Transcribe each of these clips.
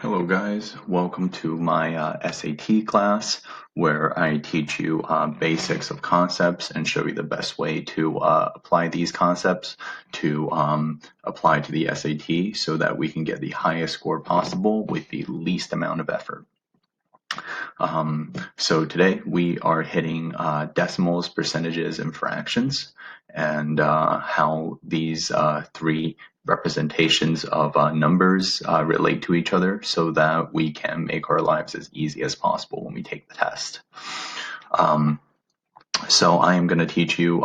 Hello guys, welcome to my SAT class where I teach you basics of concepts and show you the best way to apply these concepts to apply to the SAT so that we can get the highest score possible with the least amount of effort. So today we are hitting decimals, percentages, and fractions, and how these three representations of numbers relate to each other so that we can make our lives as easy as possible when we take the test. So I am going to teach you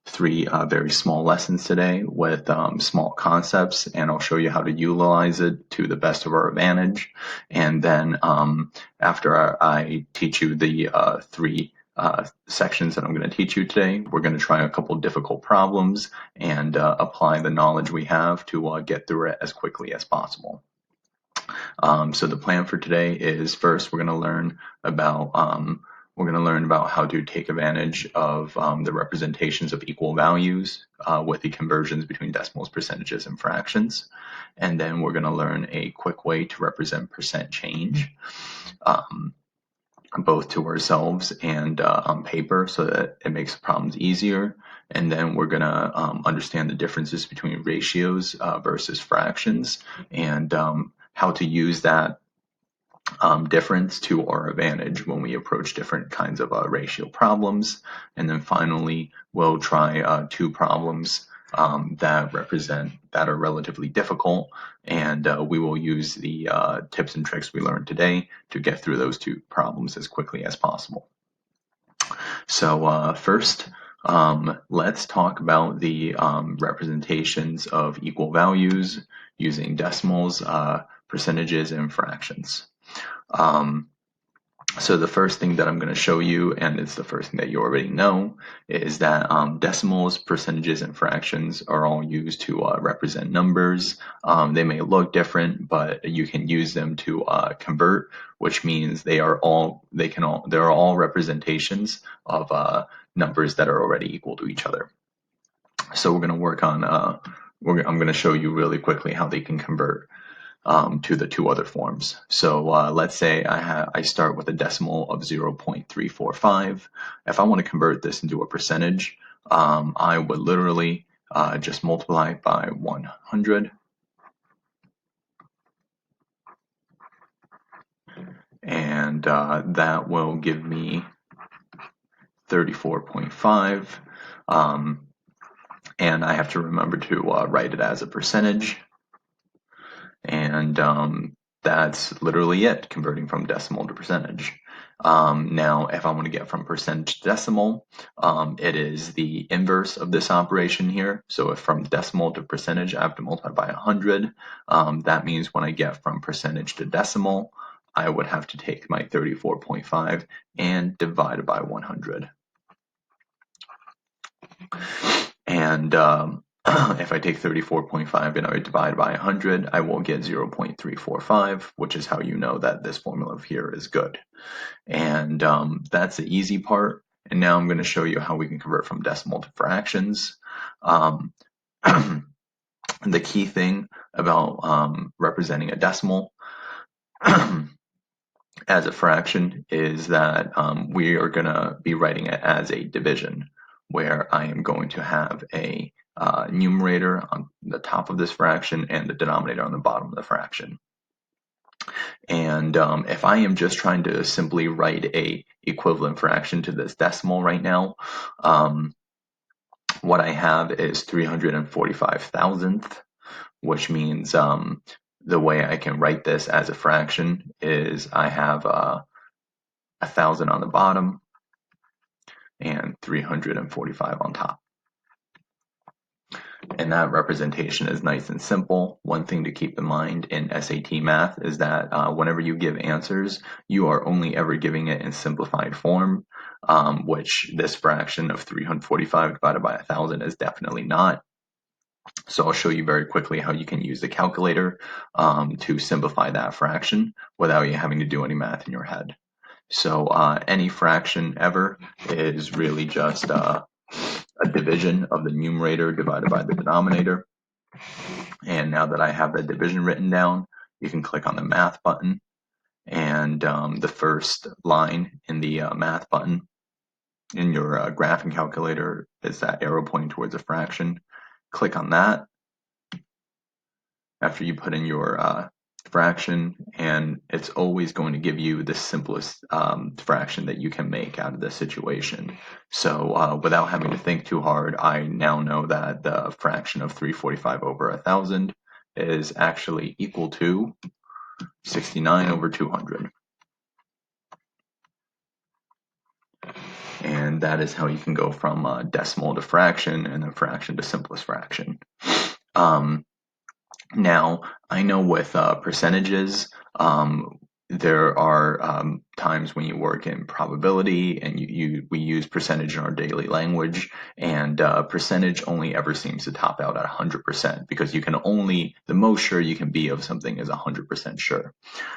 three very small lessons today with small concepts, and I'll show you how to utilize it to the best of our advantage. And then after I teach you the three sections that I'm going to teach you today, we're going to try a couple difficult problems and apply the knowledge we have to get through it as quickly as possible. So the plan for today is first we're going to learn about how to take advantage of the representations of equal values with the conversions between decimals, percentages, and fractions. And then we're going to learn a quick way to represent percent change, both to ourselves and on paper so that it makes problems easier. And then we're going to understand the differences between ratios versus fractions and how to use that difference to our advantage when we approach different kinds of ratio problems. And then finally, we'll try two problems that are relatively difficult, and we will use the tips and tricks we learned today to get through those two problems as quickly as possible. So first, let's talk about the representations of equal values using decimals, percentages, and fractions. So the first thing that I'm going to show you, and it's the first thing that you already know, is that decimals, percentages, and fractions are all used to represent numbers. They may look different, but you can use them to convert, which means they're all representations of numbers that are already equal to each other. So we're going to work on. I'm going to show you really quickly how they can convert to the two other forms. So let's say I start with a decimal of 0.345. If I want to convert this into a percentage, I would literally just multiply by 100. And that will give me 34.5. And I have to remember to write it as a percentage. And that's literally it, converting from decimal to percentage. Now, if I want to get from percentage to decimal, it is the inverse of this operation here. So if from decimal to percentage, I have to multiply by 100. That means when I get from percentage to decimal, I would have to take my 34.5 and divide it by 100. And if I take 34.5 and I divide by 100, I will get 0.345, which is how you know that this formula here is good. And that's the easy part. And now I'm going to show you how we can convert from decimal to fractions. The key thing about representing a decimal as a fraction is that we are going to be writing it as a division, where I am going to have a numerator on the top of this fraction and the denominator on the bottom of the fraction. And if I am just trying to simply write a equivalent fraction to this decimal right now, what I have is 345,000th, which means the way I can write this as a fraction is I have 1,000 on the bottom and 345 on top. And that representation is nice and simple. One thing to keep in mind in SAT math is that whenever you give answers, you are only ever giving it in simplified form, which this fraction of 345 divided by 1,000 is definitely not. So I'll show you very quickly how you can use the calculator to simplify that fraction without you having to do any math in your head. So any fraction ever is really just a division of the numerator divided by the denominator. And now that I have the division written down, you can click on the Math button, and the first line in the Math button in your graphing calculator is that arrow pointing towards a fraction. Click on that after you put in your fraction, and it's always going to give you the simplest fraction that you can make out of this situation. So without having to think too hard, I now know that the fraction of 345 over 1,000 is actually equal to 69 over 200. And that is how you can go from decimal to fraction, and then fraction to simplest fraction. Now, I know with percentages, there are times when you work in probability, and we use percentage in our daily language, and percentage only ever seems to top out at 100%, because you can only, the most sure you can be of something is 100% sure.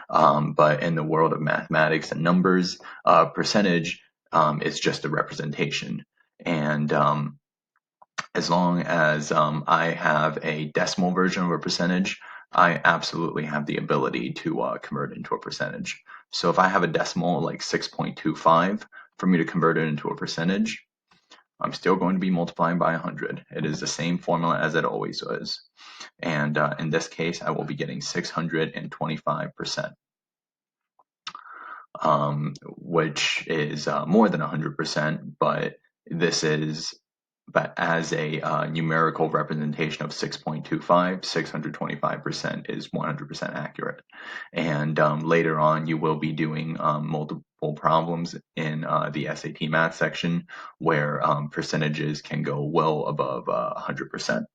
But in the world of mathematics and numbers, percentage is just a representation. And as long as I have a decimal version of a percentage, I absolutely have the ability to convert into a percentage. So if I have a decimal like 6.25, for me to convert it into a percentage, I'm still going to be multiplying by 100. It is the same formula as it always was. And in this case, I will be getting 625%, which is more than 100%, but this is as a numerical representation of 6.25, 625% is 100% accurate. And later on, you will be doing multiple problems in the SAT math section where percentages can go well above 100%.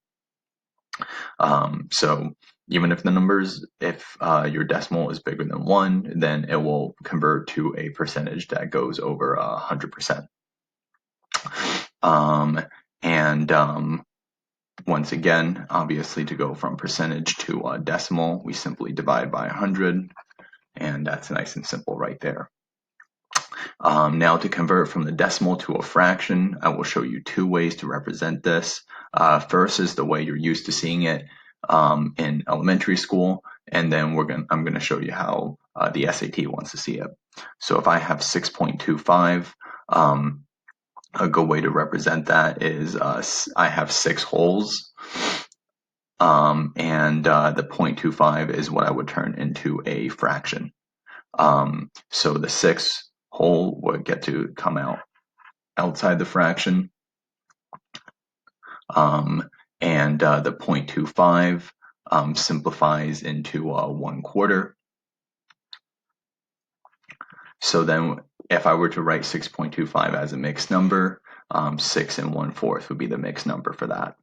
So even if the numbers, if your decimal is bigger than 1, then it will convert to a percentage that goes over 100%. Once again, obviously, to go from percentage to decimal, we simply divide by 100, and that's nice and simple right there. Now, to convert from the decimal to a fraction, I will show you two ways to represent this. First is the way you're used to seeing it in elementary school, and then I'm going to show you how the SAT wants to see it. So if I have 6.25, a good way to represent that is I have 6 wholes, and the 0.25 is what I would turn into a fraction. So the 6 whole would get to come out outside the fraction, and the 0.25 simplifies into 1/4. So then if I were to write 6.25 as a mixed number, 6 1/4 would be the mixed number for that.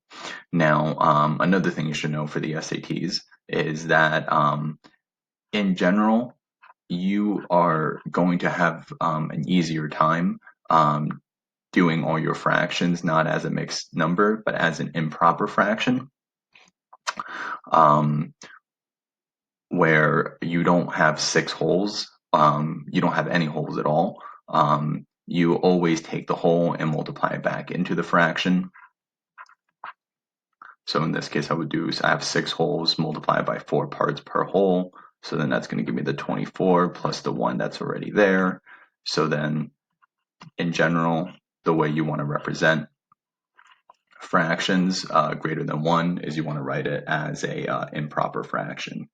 Now, another thing you should know for the SATs is that in general, you are going to have an easier time doing all your fractions not as a mixed number, but as an improper fraction, where you don't have 6 wholes. You don't have any wholes at all. You always take the whole and multiply it back into the fraction. So in this case, I have 6 wholes multiplied by 4 parts per whole. So then that's going to give me the 24 plus the 1 that's already there. So then in general, the way you want to represent fractions greater than 1 is you want to write it as a improper fraction.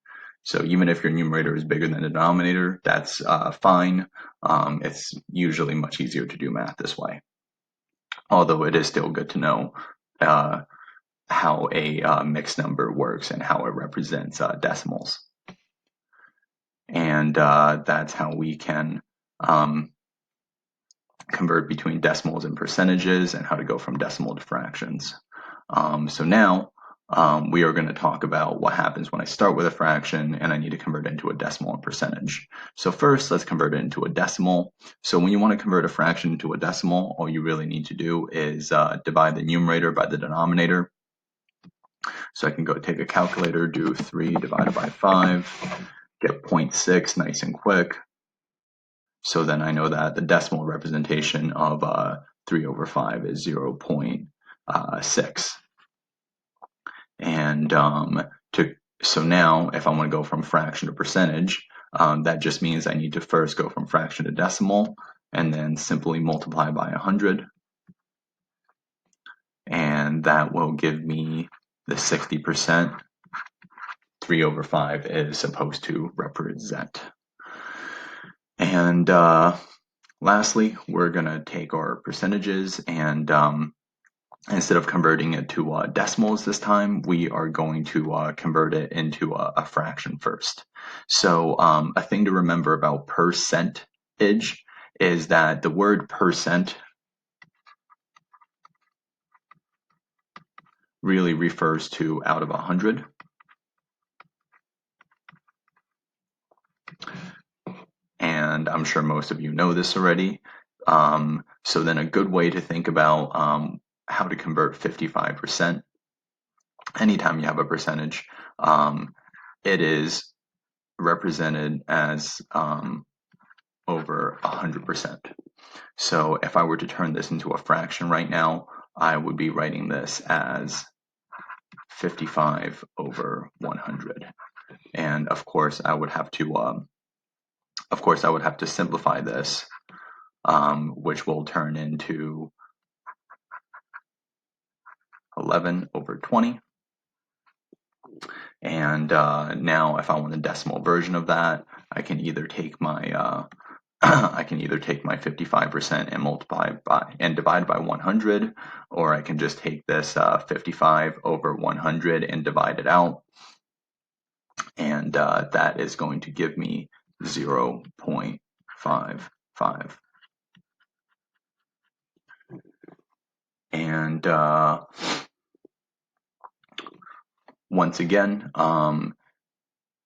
So even if your numerator is bigger than the denominator, that's fine. It's usually much easier to do math this way. Although it is still good to know how a mixed number works and how it represents decimals. And that's how we can convert between decimals and percentages, and how to go from decimal to fractions. So now we are going to talk about what happens when I start with a fraction and I need to convert it into a decimal and percentage. So first, let's convert it into a decimal. So when you want to convert a fraction into a decimal, all you really need to do is divide the numerator by the denominator. So I can go take a calculator, do 3 divided by 5, get 0.6 nice and quick. So then I know that the decimal representation of 3 over 5 is 0.6. And So now if I want to go from fraction to percentage, that just means I need to first go from fraction to decimal and then simply multiply by 100. And that will give me the 60%. 3/5 is supposed to represent. And lastly, we're going to take our percentages and instead of converting it to decimals this time, we are going to convert it into a fraction first. So a thing to remember about percentage is that the word percent really refers to out of 100. And I'm sure most of you know this already. So then a good way to think about how to convert 55%, anytime you have a percentage, it is represented as over 100%. So if I were to turn this into a fraction right now, I would be writing this as 55/100. And of course, I would have to simplify this, which will turn into 11/20. And now if I want a decimal version of that, I can either take my 55% and multiply by and divide by 100, or I can just take this 55/100 and divide it out, and that is going to give me 0.55. And once again,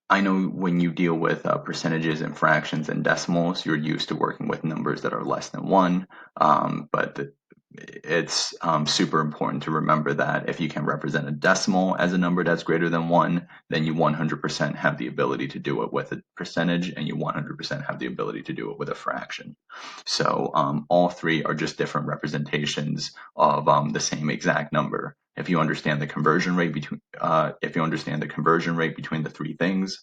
I know when you deal with percentages and fractions and decimals, you're used to working with numbers that are less than 1, but it's super important to remember that if you can represent a decimal as a number that's greater than 1, then you 100% have the ability to do it with a percentage, and you 100% have the ability to do it with a fraction. So all three are just different representations of the same exact number. If you understand the conversion rate between the three things,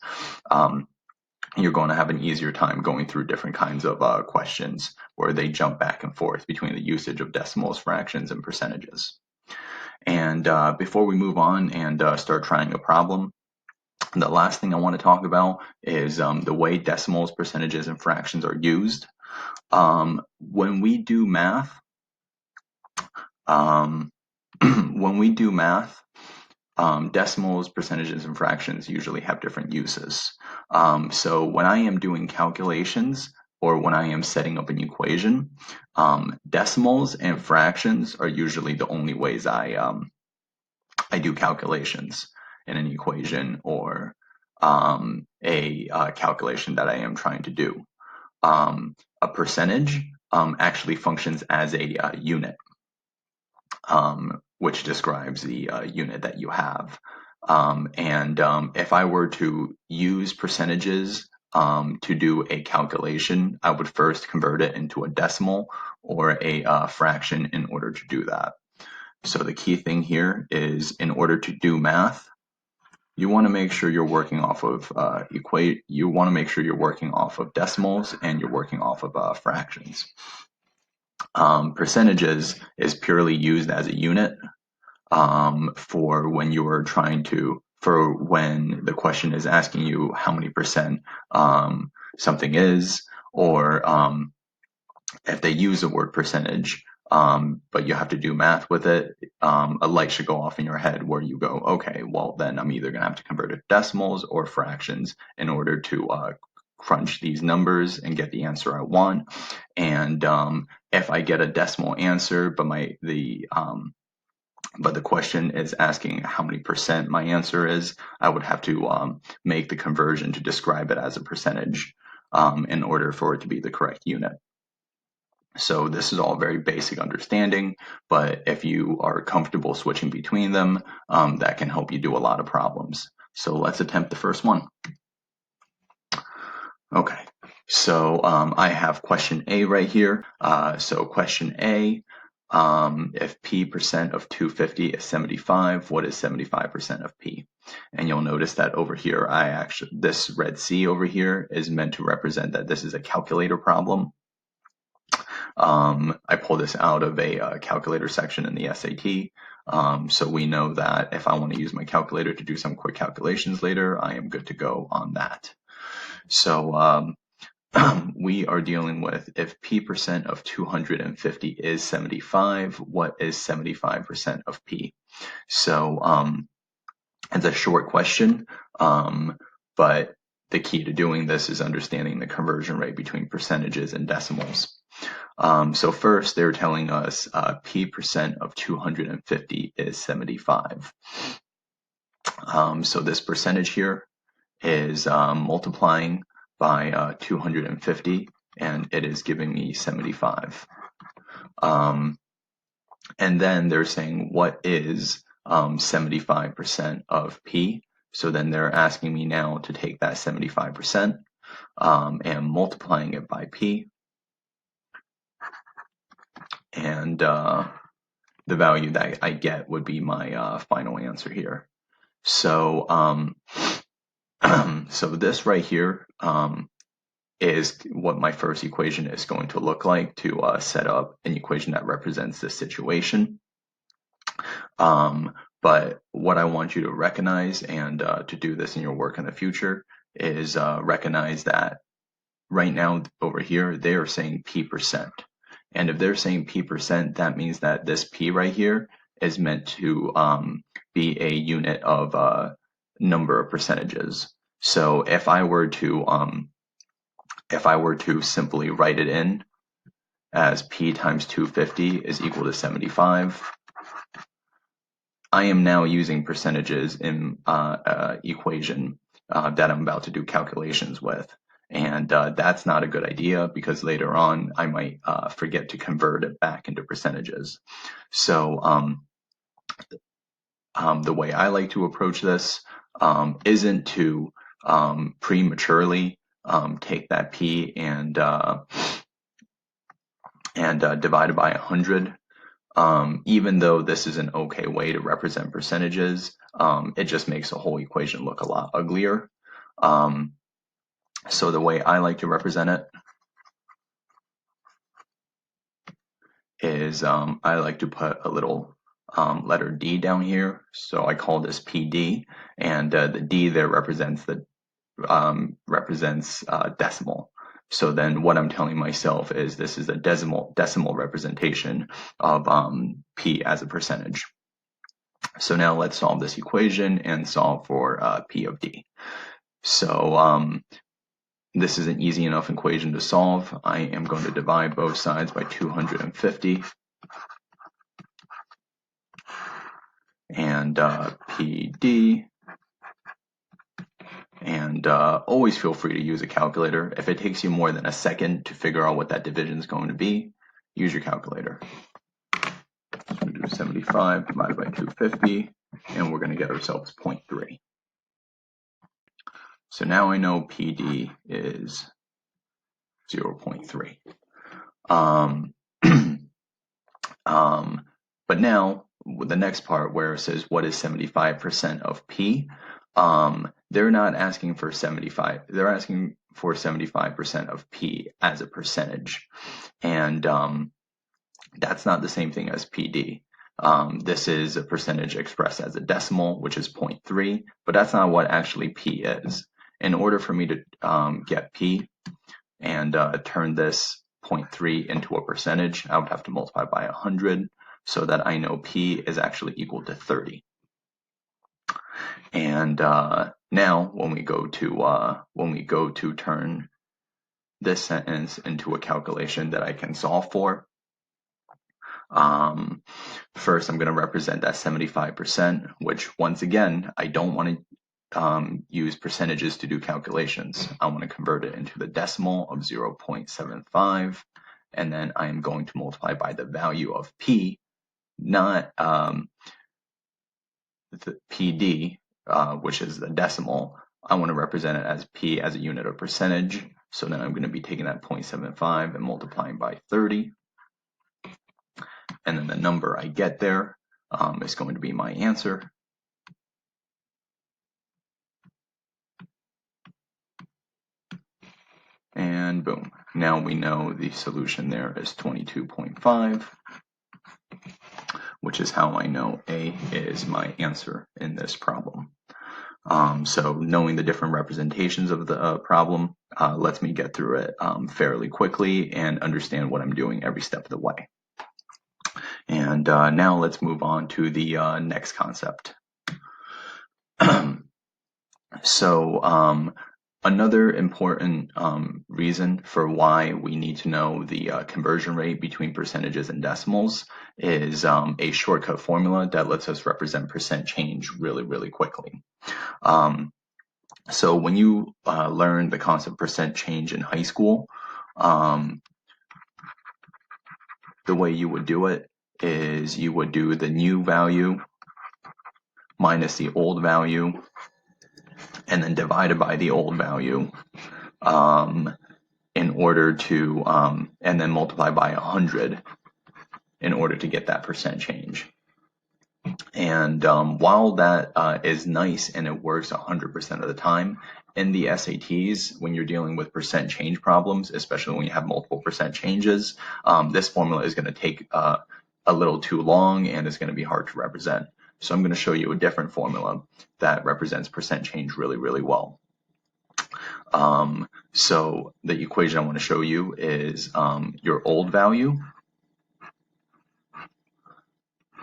you're going to have an easier time going through different kinds of questions where they jump back and forth between the usage of decimals, fractions, and percentages. And before we move on and start trying a problem, the last thing I want to talk about is the way decimals, percentages, and fractions are used. When we do math, decimals, percentages, and fractions usually have different uses. So when I am doing calculations or when I am setting up an equation, decimals and fractions are usually the only ways I do calculations in an equation or a calculation that I am trying to do. A percentage actually functions as a unit, which describes the unit that you have. And if I were to use percentages to do a calculation, I would first convert it into a decimal or a fraction in order to do that. So the key thing here is, in order to do math, you want to make sure you're working off of you want to make sure you're working off of decimals and you're working off of fractions. Percentages is purely used as a unit for when you are when the question is asking you how many percent something is, or if they use the word percentage, but you have to do math with it, a light should go off in your head where you go, okay, well then I'm either going to have to convert it to decimals or fractions in order to crunch these numbers and get the answer I want. And if I get a decimal answer, but the question is asking how many percent my answer is, I would have to make the conversion to describe it as a percentage in order for it to be the correct unit. So this is all very basic understanding, but if you are comfortable switching between them, that can help you do a lot of problems. So let's attempt the first one. Okay, so I have question A right here. So question A, If p% of 250 is 75, what is 75% of p? And you'll notice that over here, this red C over here is meant to represent that this is a calculator problem. I pulled this out of a calculator section in the SAT. So we know that if I want to use my calculator to do some quick calculations later, I am good to go on that. So we are dealing with if p% of 250 is 75, what is 75% of p? So it's a short question, but the key to doing this is understanding the conversion rate between percentages and decimals. So first, they're telling us p% of 250 is 75. So this percentage here is multiplying by 250, and it is giving me 75. And then they're saying, what is 75% of p? So then they're asking me now to take that 75% and multiplying it by p. And the value that I get would be my final answer here. So so this right here is what my first equation is going to look like to set up an equation that represents this situation. But what I want you to recognize, and to do this in your work in the future, is recognize that right now over here they are saying p%. And if they're saying p%, that means that this p right here is meant to be a unit of number of percentages. So if I were to simply write it in as p times 250 is equal to 75, I am now using percentages in equation that I'm about to do calculations with. And that's not a good idea because later on I might forget to convert it back into percentages. So the way I like to approach this isn't to prematurely take that p and divide it by 100. Even though this is an okay way to represent percentages, it just makes the whole equation look a lot uglier. So the way I like to represent it is I like to put a little letter D down here. So I call this PD, and the D there represents decimal. So then what I'm telling myself is this is a decimal representation of P as a percentage. So now let's solve this equation and solve for P of D. So this is an easy enough equation to solve. I am going to divide both sides by 250. And PD. And always feel free to use a calculator. If it takes you more than a second to figure out what that division is going to be, use your calculator. So we do 75 divided by 250, and we're going to get ourselves 0.3. So now I know PD is 0.3. But now, with the next part where it says what is 75% of P, they're not asking for 75. They're asking for 75% of P as a percentage. And that's not the same thing as PD. This is a percentage expressed as a decimal, which is 0.3, but that's not what actually P is. In order for me to get P and turn this 0.3 into a percentage, I would have to multiply by 100 so that I know P is actually equal to 30. And now when we go to turn this sentence into a calculation that I can solve for, first I'm going to represent that 75%, which once again, I don't want to use percentages to do calculations. I want to convert it into the decimal of 0.75, and then I am going to multiply by the value of P, not the PD, which is the decimal. I want to represent it as P as a unit of percentage. So then I'm going to be taking that 0.75 and multiplying by 30. and then the number I get there is going to be my answer. And boom, now we know the solution there is 22.5, which is how I know A is my answer in this problem. So knowing the different representations of the problem lets me get through it fairly quickly and understand what I'm doing every step of the way. And now let's move on to the next concept. So another important reason for why we need to know the conversion rate between percentages and decimals is a shortcut formula that lets us represent percent change really, really quickly. So when you learn the concept of percent change in high school, the way you would do it is you would do the new value minus the old value and then divided by the old value in order to, and then multiply by 100 in order to get that percent change. And while that is nice and it works 100% of the time, in the SATs, when you're dealing with percent change problems, especially when you have multiple percent changes, this formula is going to take a little too long and it's going to be hard to represent. So I'm going to show you a different formula that represents percent change really, really well. So the equation I want to show you is your old value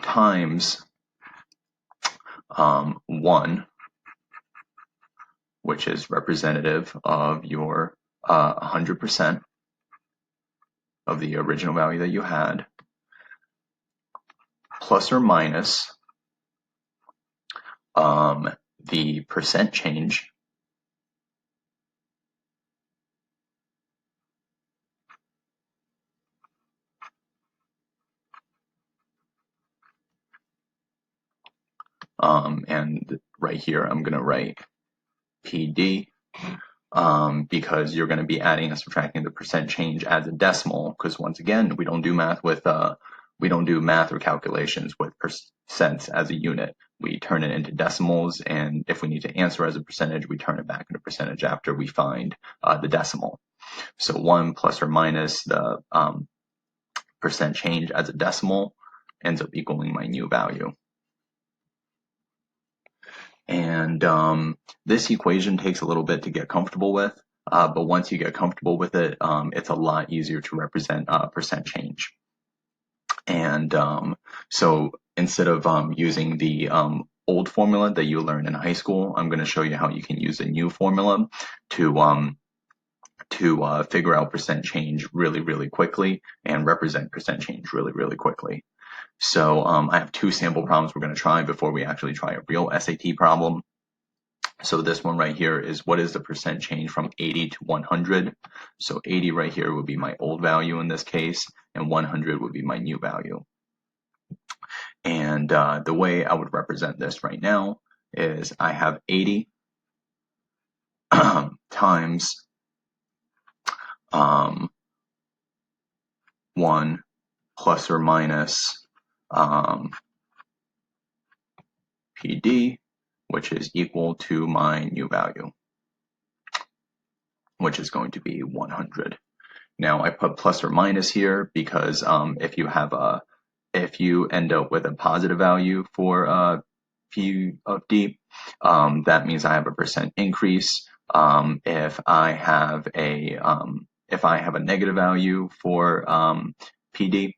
times 1, which is representative of your 100% of the original value that you had, plus or minus the percent change and right here I'm going to write PD because you're going to be adding and subtracting the percent change as a decimal, because once again we don't do math or calculations with percents as a unit. We turn it into decimals, and if we need to answer as a percentage, we turn it back into percentage after we find the decimal. So 1 plus or minus the percent change as a decimal ends up equaling my new value. And this equation takes a little bit to get comfortable with, but once you get comfortable with it, it's a lot easier to represent percent change. And so instead of using the old formula that you learned in high school, I'm going to show you how you can use a new formula to figure out percent change really, really quickly and represent percent change really, really quickly. So I have 2 sample problems we're going to try before we actually try a real SAT problem. So this one right here is what is the percent change from 80 to 100? So 80 right here would be my old value in this case, and 100 would be my new value. And the way I would represent this right now is I have 80 times 1 plus or minus PD, which is equal to my new value, which is going to be 100. Now I put plus or minus here because if you end up with a positive value for P of D, that means I have a percent increase. If I have a negative value for PD,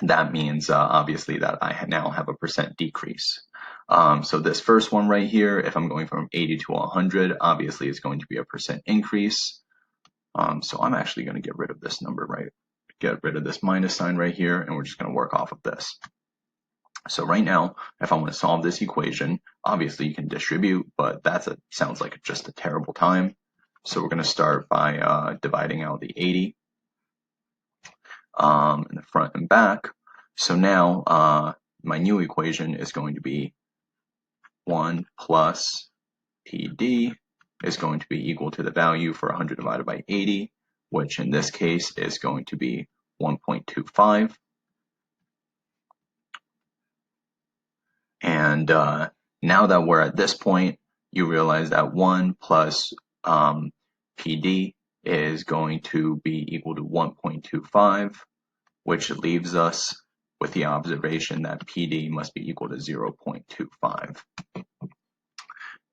that means obviously that I now have a percent decrease. So this first one right here, if I'm going from 80 to 100, obviously it's going to be a percent increase. So I'm actually going to get rid of this number, get rid of this minus sign right here, and we're just going to work off of this. So right now, if I want to solve this equation, obviously you can distribute, but sounds like just a terrible time. So we're going to start by dividing out the 80 in the front and back. So now my new equation is going to be 1 plus PD is going to be equal to the value for 100 divided by 80, which in this case is going to be 1.25. And now that we're at this point, you realize that 1 plus PD is going to be equal to 1.25, which leaves us with the observation that PD must be equal to 0.25.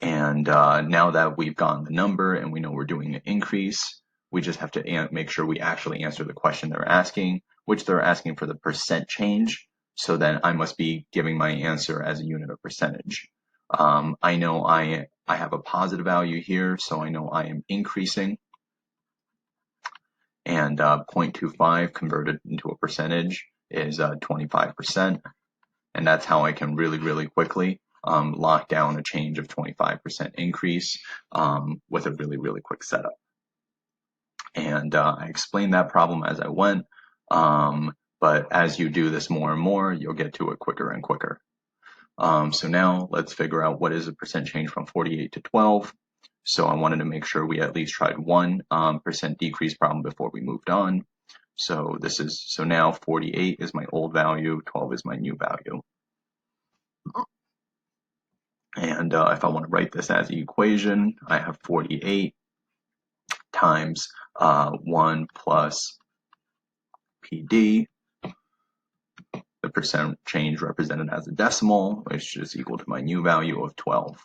And now that we've gotten the number and we know we're doing an increase, we just have to make sure we actually answer the question they're asking, which they're asking for the percent change. So then I must be giving my answer as a unit of percentage. I know I have a positive value here, so I know I am increasing. And 0.25 converted into a percentage is 25%. And that's how I can really quickly lock down a change of 25% increase with a really quick setup. And I explained that problem as I went, but as you do this more and more, you'll get to it quicker and quicker. So now let's figure out what is the percent change from 48 to 12. So I wanted to make sure we at least tried 1% decrease problem before we moved on. So now 48 is my old value, 12 is my new value. And if I want to write this as the equation, I have 48 times 1 plus PD, the percent change represented as a decimal, which is equal to my new value of 12.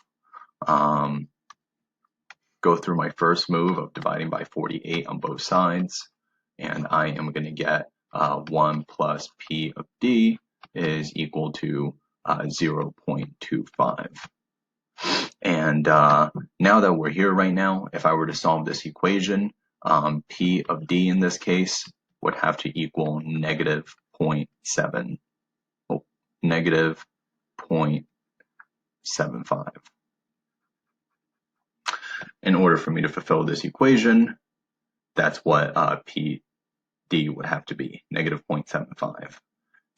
Go through my first move of dividing by 48 on both sides, and I am going to get 1 plus P of D is equal to 0.25. And now that we're here right now, if I were to solve this equation, P of D in this case would have to equal negative 0.75. In order for me to fulfill this equation, that's what PD would have to be, negative 0.75.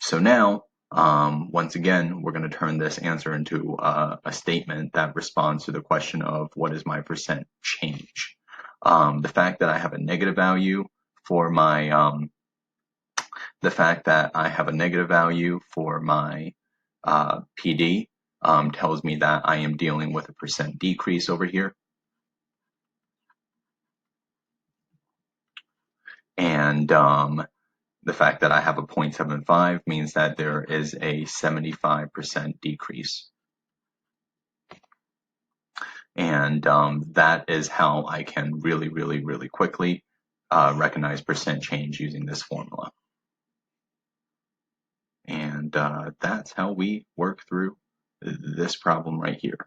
So now, once again, we're going to turn this answer into a statement that responds to the question of what is my percent change. The fact that I have a negative value for my PD tells me that I am dealing with a percent decrease over here. And the fact that I have a 0.75 means that there is a 75% decrease. And that is how I can really quickly recognize percent change using this formula. And that's how we work through this problem right here.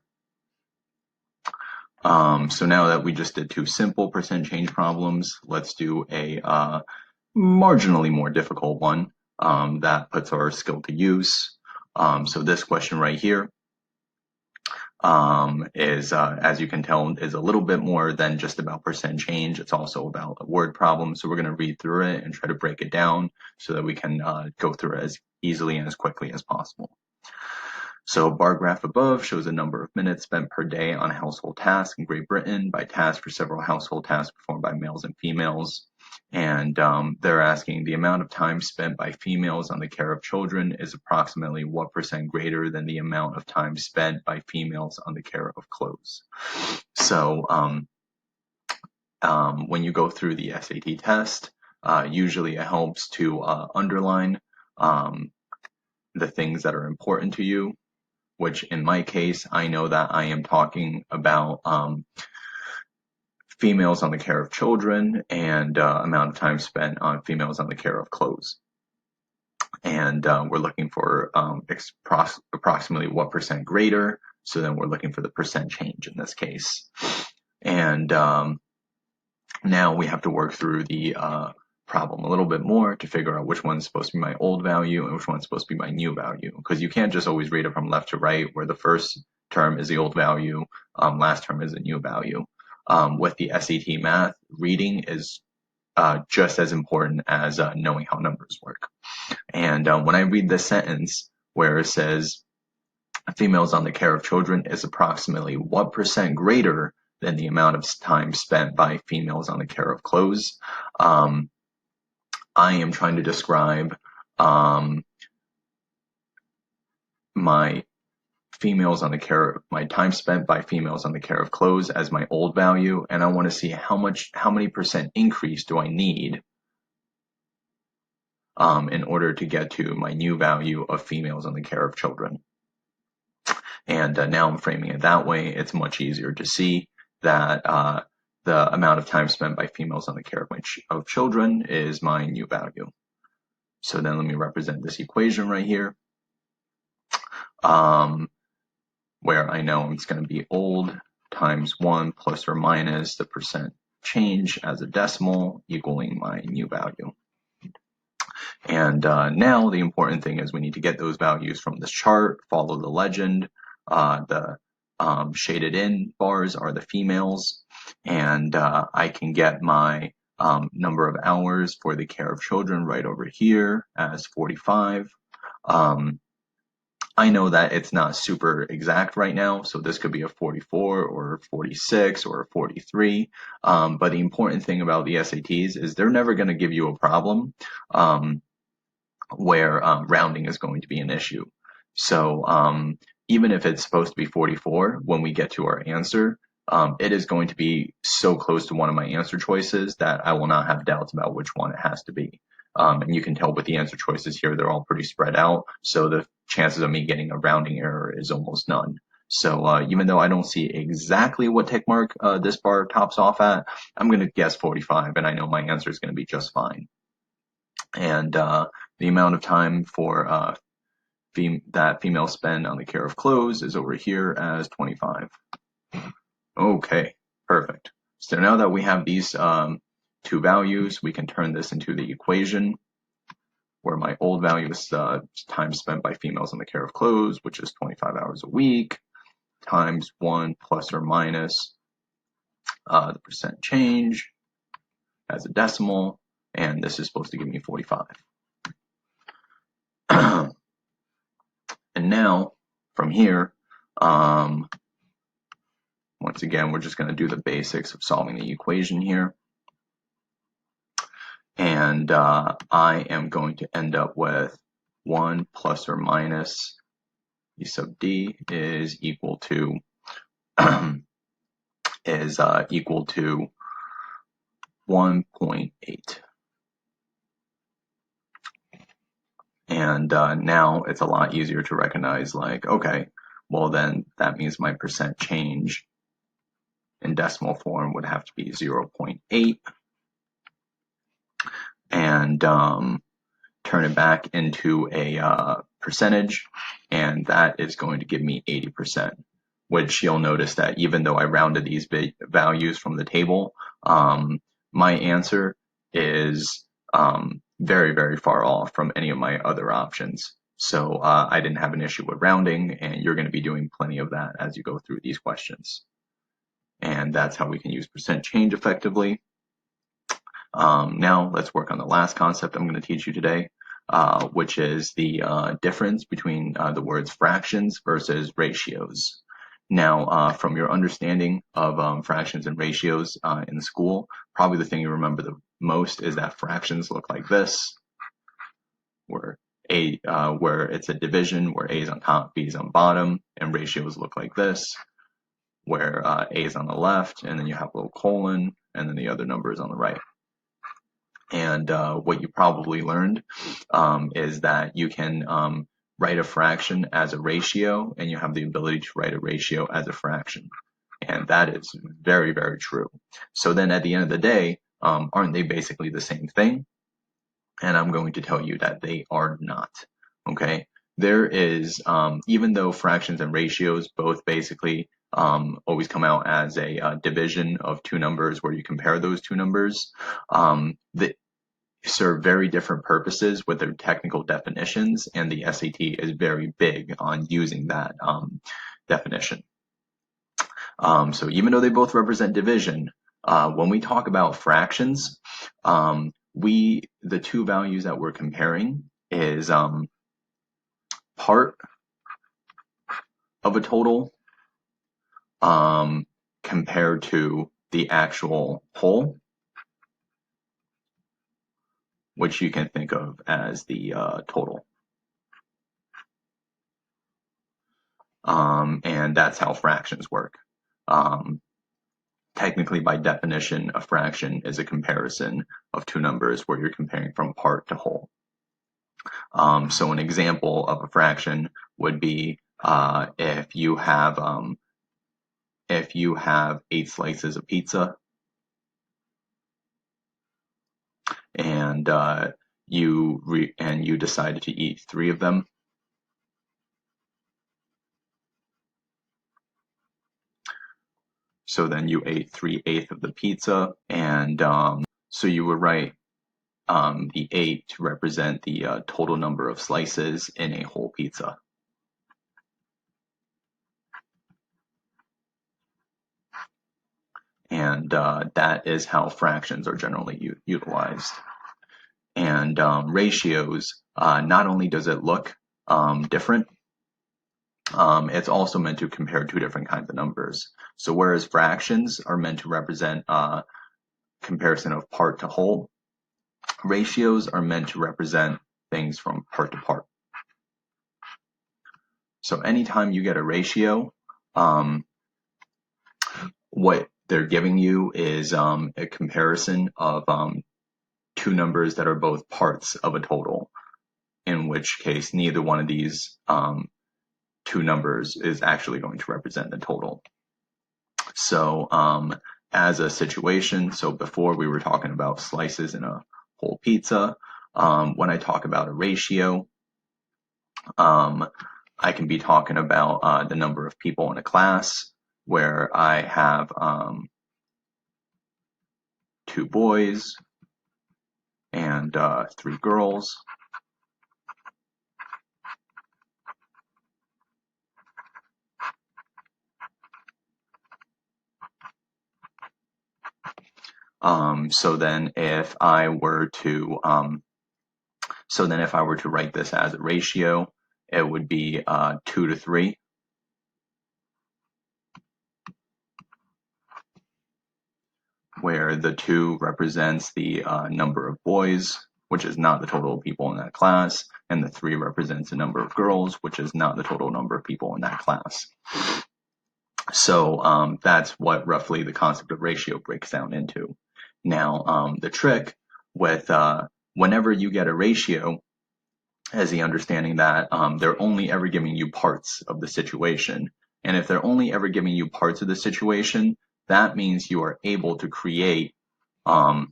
So now that we just did two simple percent change problems, let's do a marginally more difficult one that puts our skill to use. So this question right here is, as you can tell, is a little bit more than just about percent change. It's also about a word problem. So we're going to read through it and try to break it down so that we can go through it as easily and as quickly as possible. So bar graph above shows a number of minutes spent per day on household tasks in Great Britain by tasks for several household tasks performed by males and females. And they're asking the amount of time spent by females on the care of children is approximately what percent greater than the amount of time spent by females on the care of clothes. So when you go through the SAT test, usually it helps to underline the things that are important to you, which in my case, I know that I am talking about females on the care of children and amount of time spent on females on the care of clothes. And we're looking for approximately what percent greater. So then we're looking for the percent change in this case. And now we have to work through the problem a little bit more to figure out which one's supposed to be my old value and which one's supposed to be my new value. Because you can't just always read it from left to right, where the first term is the old value, last term is the new value. With the SAT math, reading is just as important as knowing how numbers work. And when I read this sentence where it says females on the care of children is approximately what percent greater than the amount of time spent by females on the care of clothes, I am trying to describe my females on the care of my time spent by females on the care of clothes as my old value, and I want to see how many percent increase do I need in order to get to my new value of females on the care of children. And now I'm framing it that way. It's much easier to see that the amount of time spent by females on the care of children is my new value. So then let me represent this equation right here, where I know it's going to be old times 1 plus or minus the percent change as a decimal equaling my new value. And now the important thing is we need to get those values from this chart, follow the legend. The shaded in bars are the females, and I can get my number of hours for the care of children right over here as 45. I know that it's not super exact right now, so this could be a 44 or 46 or 43. But the important thing about the SATs is they're never going to give you a problem where rounding is going to be an issue. So even if it's supposed to be 44, when we get to our answer, it is going to be so close to one of my answer choices that I will not have doubts about which one it has to be. And you can tell with the answer choices here, they're all pretty spread out. So the chances of me getting a rounding error is almost none. So even though I don't see exactly what tick mark this bar tops off at, I'm going to guess 45, and I know my answer is going to be just fine. And the amount of time for that females spend on the care of clothes is over here as 25. Okay, perfect. So now that we have these two values, we can turn this into the equation where my old value is time spent by females on the care of clothes, which is 25 hours a week, times 1 plus or minus the percent change as a decimal, and this is supposed to give me 45. And now, from here, once again, we're just going to do the basics of solving the equation here. And I am going to end up with 1 plus or minus E sub d is equal to 1.8. And now it's a lot easier to recognize, like, okay, well then that means my percent change in decimal form would have to be 0.8. And turn it back into a percentage, and that is going to give me 80%, which you'll notice that even though I rounded these values from the table, my answer is very, very far off from any of my other options. So I didn't have an issue with rounding, and you're going to be doing plenty of that as you go through these questions. And that's how we can use percent change effectively. Now let's work on the last concept I'm going to teach you today, which is the difference between the words fractions versus ratios. Now, from your understanding of fractions and ratios in school, probably the thing you remember the most is that fractions look like this, where it's a division where A is on top, B is on bottom, and ratios look like this, where A is on the left, and then you have a little colon, and then the other number is on the right. And what you probably learned is that you can write a fraction as a ratio, and you have the ability to write a ratio as a fraction. And that is very, very true. So then at the end of the day, aren't they basically the same thing? And I'm going to tell you that they are not. Okay? There is, even though fractions and ratios both basically always come out as a division of two numbers where you compare those two numbers, they serve very different purposes with their technical definitions, and the SAT is very big on using that definition. So even though they both represent division, when we talk about fractions, the two values that we're comparing is part of a total compared to the actual whole, which you can think of as the total. And that's how fractions work. Technically, by definition, a fraction is a comparison of two numbers where you're comparing from part to whole. So an example of a fraction would be if you have 8 slices of pizza, and you decided to eat 3 of them. So then you ate 3/8 of the pizza, and so you would write the 8 to represent the total number of slices in a whole pizza. And that is how fractions are generally utilized. And ratios, not only does it look different, it's also meant to compare 2 different kinds of numbers. So whereas fractions are meant to represent comparison of part to whole, ratios are meant to represent things from part to part. So anytime you get a ratio, what they're giving you is a comparison of 2 numbers that are both parts of a total, in which case neither one of these 2 numbers is actually going to represent the total. So as a situation, so before we were talking about slices in a whole pizza, when I talk about a ratio, I can be talking about the number of people in a class where I have 2 boys and 3 girls. So then if I were to write this as a ratio, it would be 2 to 3. Where the 2 represents the number of boys, which is not the total of people in that class, and the 3 represents the number of girls, which is not the total number of people in that class. So that's what roughly the concept of ratio breaks down into. Now, the trick with whenever you get a ratio is the understanding that they're only ever giving you parts of the situation. And if they're only ever giving you parts of the situation, that means you are able to create a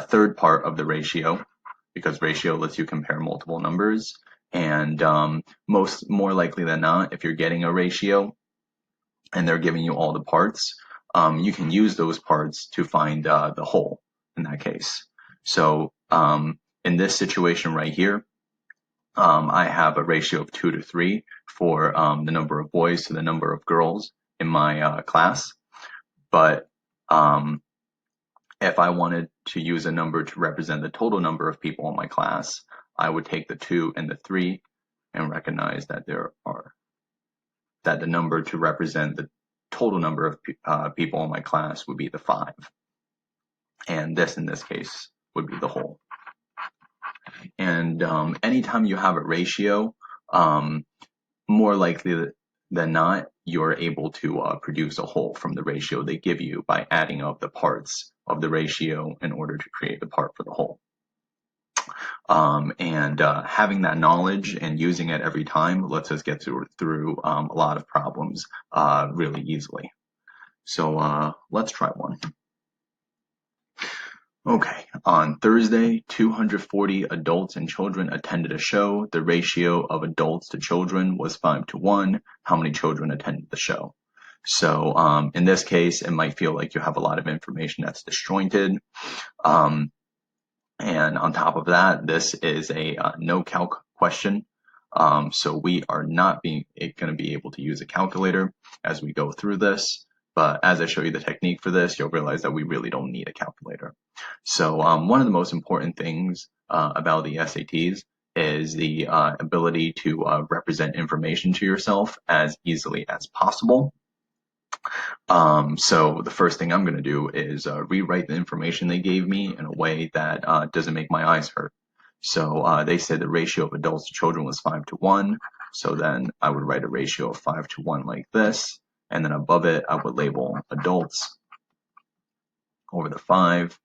third part of the ratio, because ratio lets you compare multiple numbers. And more likely than not, if you're getting a ratio and they're giving you all the parts, you can use those parts to find the whole in that case. So in this situation right here, I have a ratio of 2 to 3 for the number of boys to the number of girls in my class. But if I wanted to use a number to represent the total number of people in my class, I would take the 2 and the 3 and recognize that that the number to represent the total number of people in my class would be the 5. And this, in this case, would be the whole. And anytime you have a ratio, more likely than not, you're able to produce a whole from the ratio they give you by adding up the parts of the ratio in order to create the part for the whole. And having that knowledge and using it every time lets us get through a lot of problems really easily. So let's try one. Okay, on Thursday, 240 adults and children attended a show. The ratio of adults to children was 5 to 1. How many children attended the show? So in this case, it might feel like you have a lot of information that's disjointed. And on top of that, this is a no-calc question. So we are not going to be able to use a calculator as we go through this. But as I show you the technique for this, you'll realize that we really don't need a calculator. So one of the most important things about the SATs is the ability to represent information to yourself as easily as possible. So the first thing I'm going to do is rewrite the information they gave me in a way that doesn't make my eyes hurt. So they said the ratio of adults to children was 5 to 1. So then I would write a ratio of 5 to 1 like this, and then above it I would label adults over the 5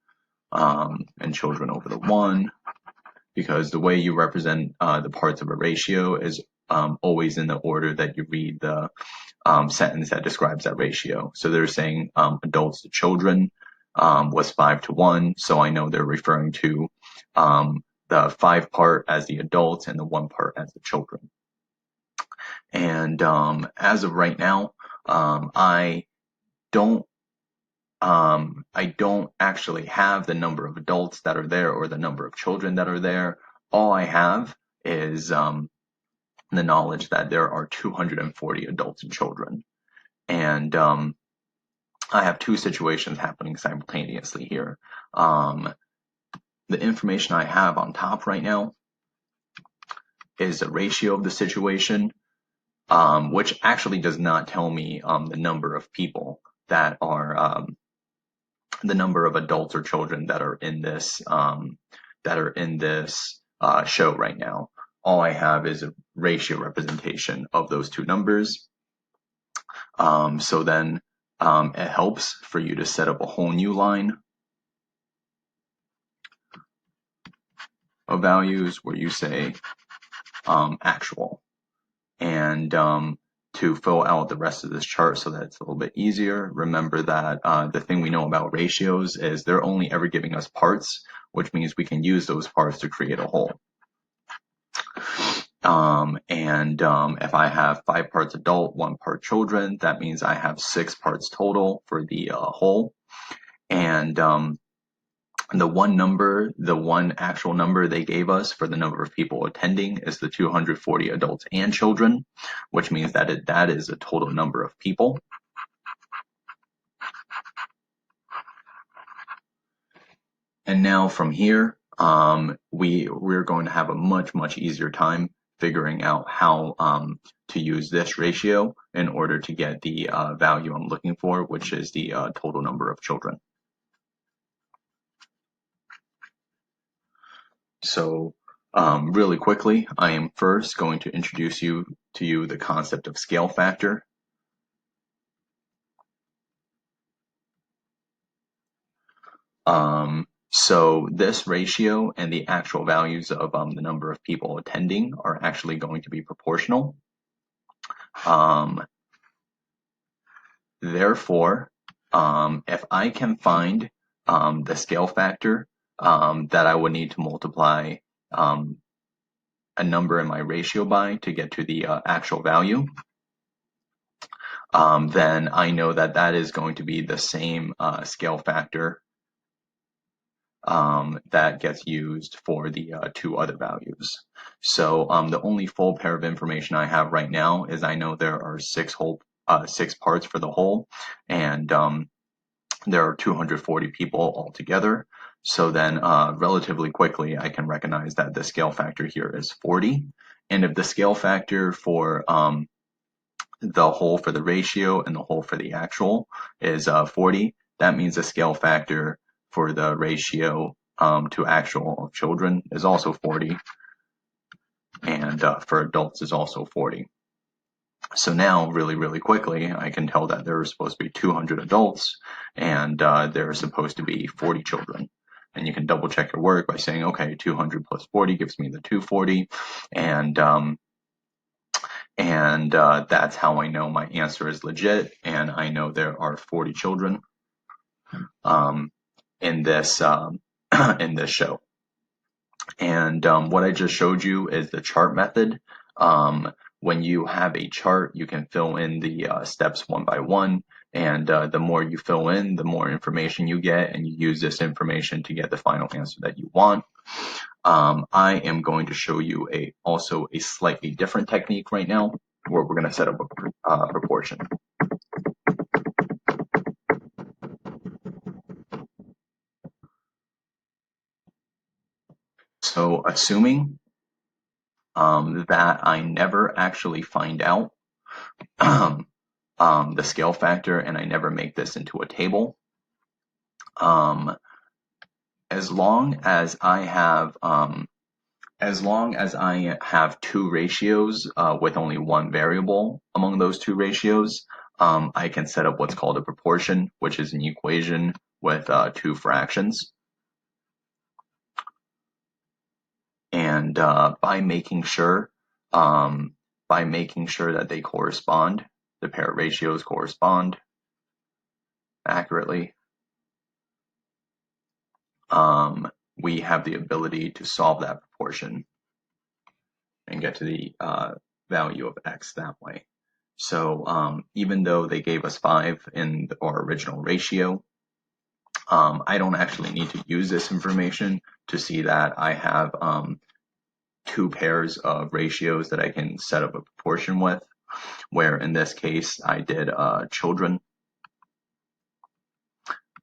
and children over the 1, because the way you represent the parts of a ratio is always in the order that you read the sentence that describes that ratio. So they're saying adults to children was 5 to 1, so I know they're referring to the 5 part as the adults and the 1 part as the children. And as of right now, I don't actually have the number of adults that are there or the number of children that are there. All I have is the knowledge that there are 240 adults and children. And I have 2 situations happening simultaneously here. The information I have on top right now is the ratio of the situation, which actually does not tell me the number of people that are the number of adults or children that are in this show right now. All I have is a ratio representation of those 2 numbers. So then it helps for you to set up a whole new line of values where you say actual, and to fill out the rest of this chart so that it's a little bit easier, remember that the thing we know about ratios is they're only ever giving us parts, which means we can use those parts to create a whole. If I have 5 parts adult, 1 part children, that means I have 6 parts total for the whole. And the one actual number they gave us for the number of people attending is the 240 adults and children, which means that that is a total number of people. And now from here, we're going to have a much easier time figuring out how to use this ratio in order to get the value I'm looking for, which is the total number of children. So really quickly, I am first going to introduce to you the concept of scale factor. So this ratio and the actual values of the number of people attending are actually going to be proportional. Therefore, if I can find the scale factor that I would need to multiply a number in my ratio by to get to the actual value, then I know that that is going to be the same scale factor that gets used for the 2 other values. So the only full pair of information I have right now is I know there are 6 parts for the whole, and there are 240 people altogether. So then relatively quickly I can recognize that the scale factor here is 40. And if the scale factor for the whole for the ratio and the whole for the actual is 40, that means the scale factor for the ratio to actual of children is also 40, and for adults is also 40. So now, really quickly, I can tell that there are supposed to be 200 adults and there are supposed to be 40 children. And you can double check your work by saying, okay, 200 plus 40 gives me the 240, and that's how I know my answer is legit, and I know there are 40 children in this show. And what I just showed you is the chart method. When you have a chart, you can fill in the steps one by one, and the more you fill in, the more information you get, and you use this information to get the final answer that you want. I am going to show you also a slightly different technique right now, where we're going to set up a proportion. So assuming that I never actually find out the scale factor and I never make this into a table, as long as I have As long as I have two ratios with only one variable among those two ratios, I can set up what's called a proportion, which is an equation with two fractions. And by making sure that they correspond, the pair ratios correspond accurately, we have the ability to solve that proportion and get to the value of x that way. So even though they gave us 5 in our original ratio, I don't actually need to use this information to see that I have two pairs of ratios that I can set up a proportion with, where in this case I did children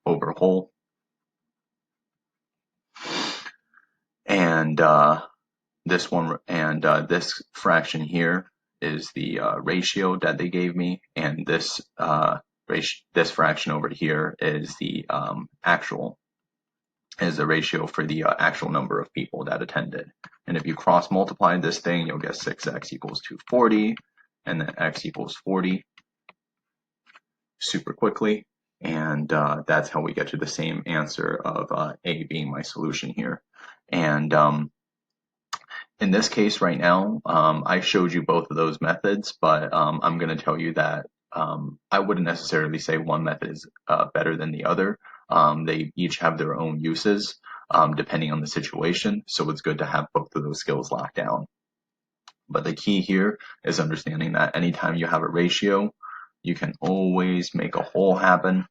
over whole. And this one and this fraction here is the ratio that they gave me, and this fraction over here is the the ratio for the actual number of people that attended. And if you cross multiply this thing, you'll get 6x equals 240, and then x equals 40 super quickly. And that's how we get to the same answer of A being my solution here. And in this case right now, I showed you both of those methods, but I'm going to tell you that I wouldn't necessarily say one method is better than the other. They each have their own uses depending on the situation, so it's good to have both of those skills locked down. But the key here is understanding that anytime you have a ratio, you can always make a whole happen,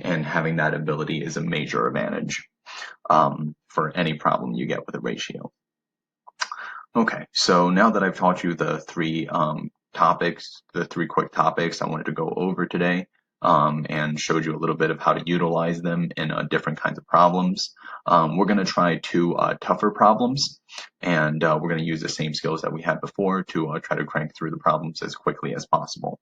and having that ability is a major advantage for any problem you get with a ratio. Okay, so now that I've taught you the three quick topics I wanted to go over today, and showed you a little bit of how to utilize them in different kinds of problems, we're going to try two tougher problems, and we're going to use the same skills that we had before to try to crank through the problems as quickly as possible.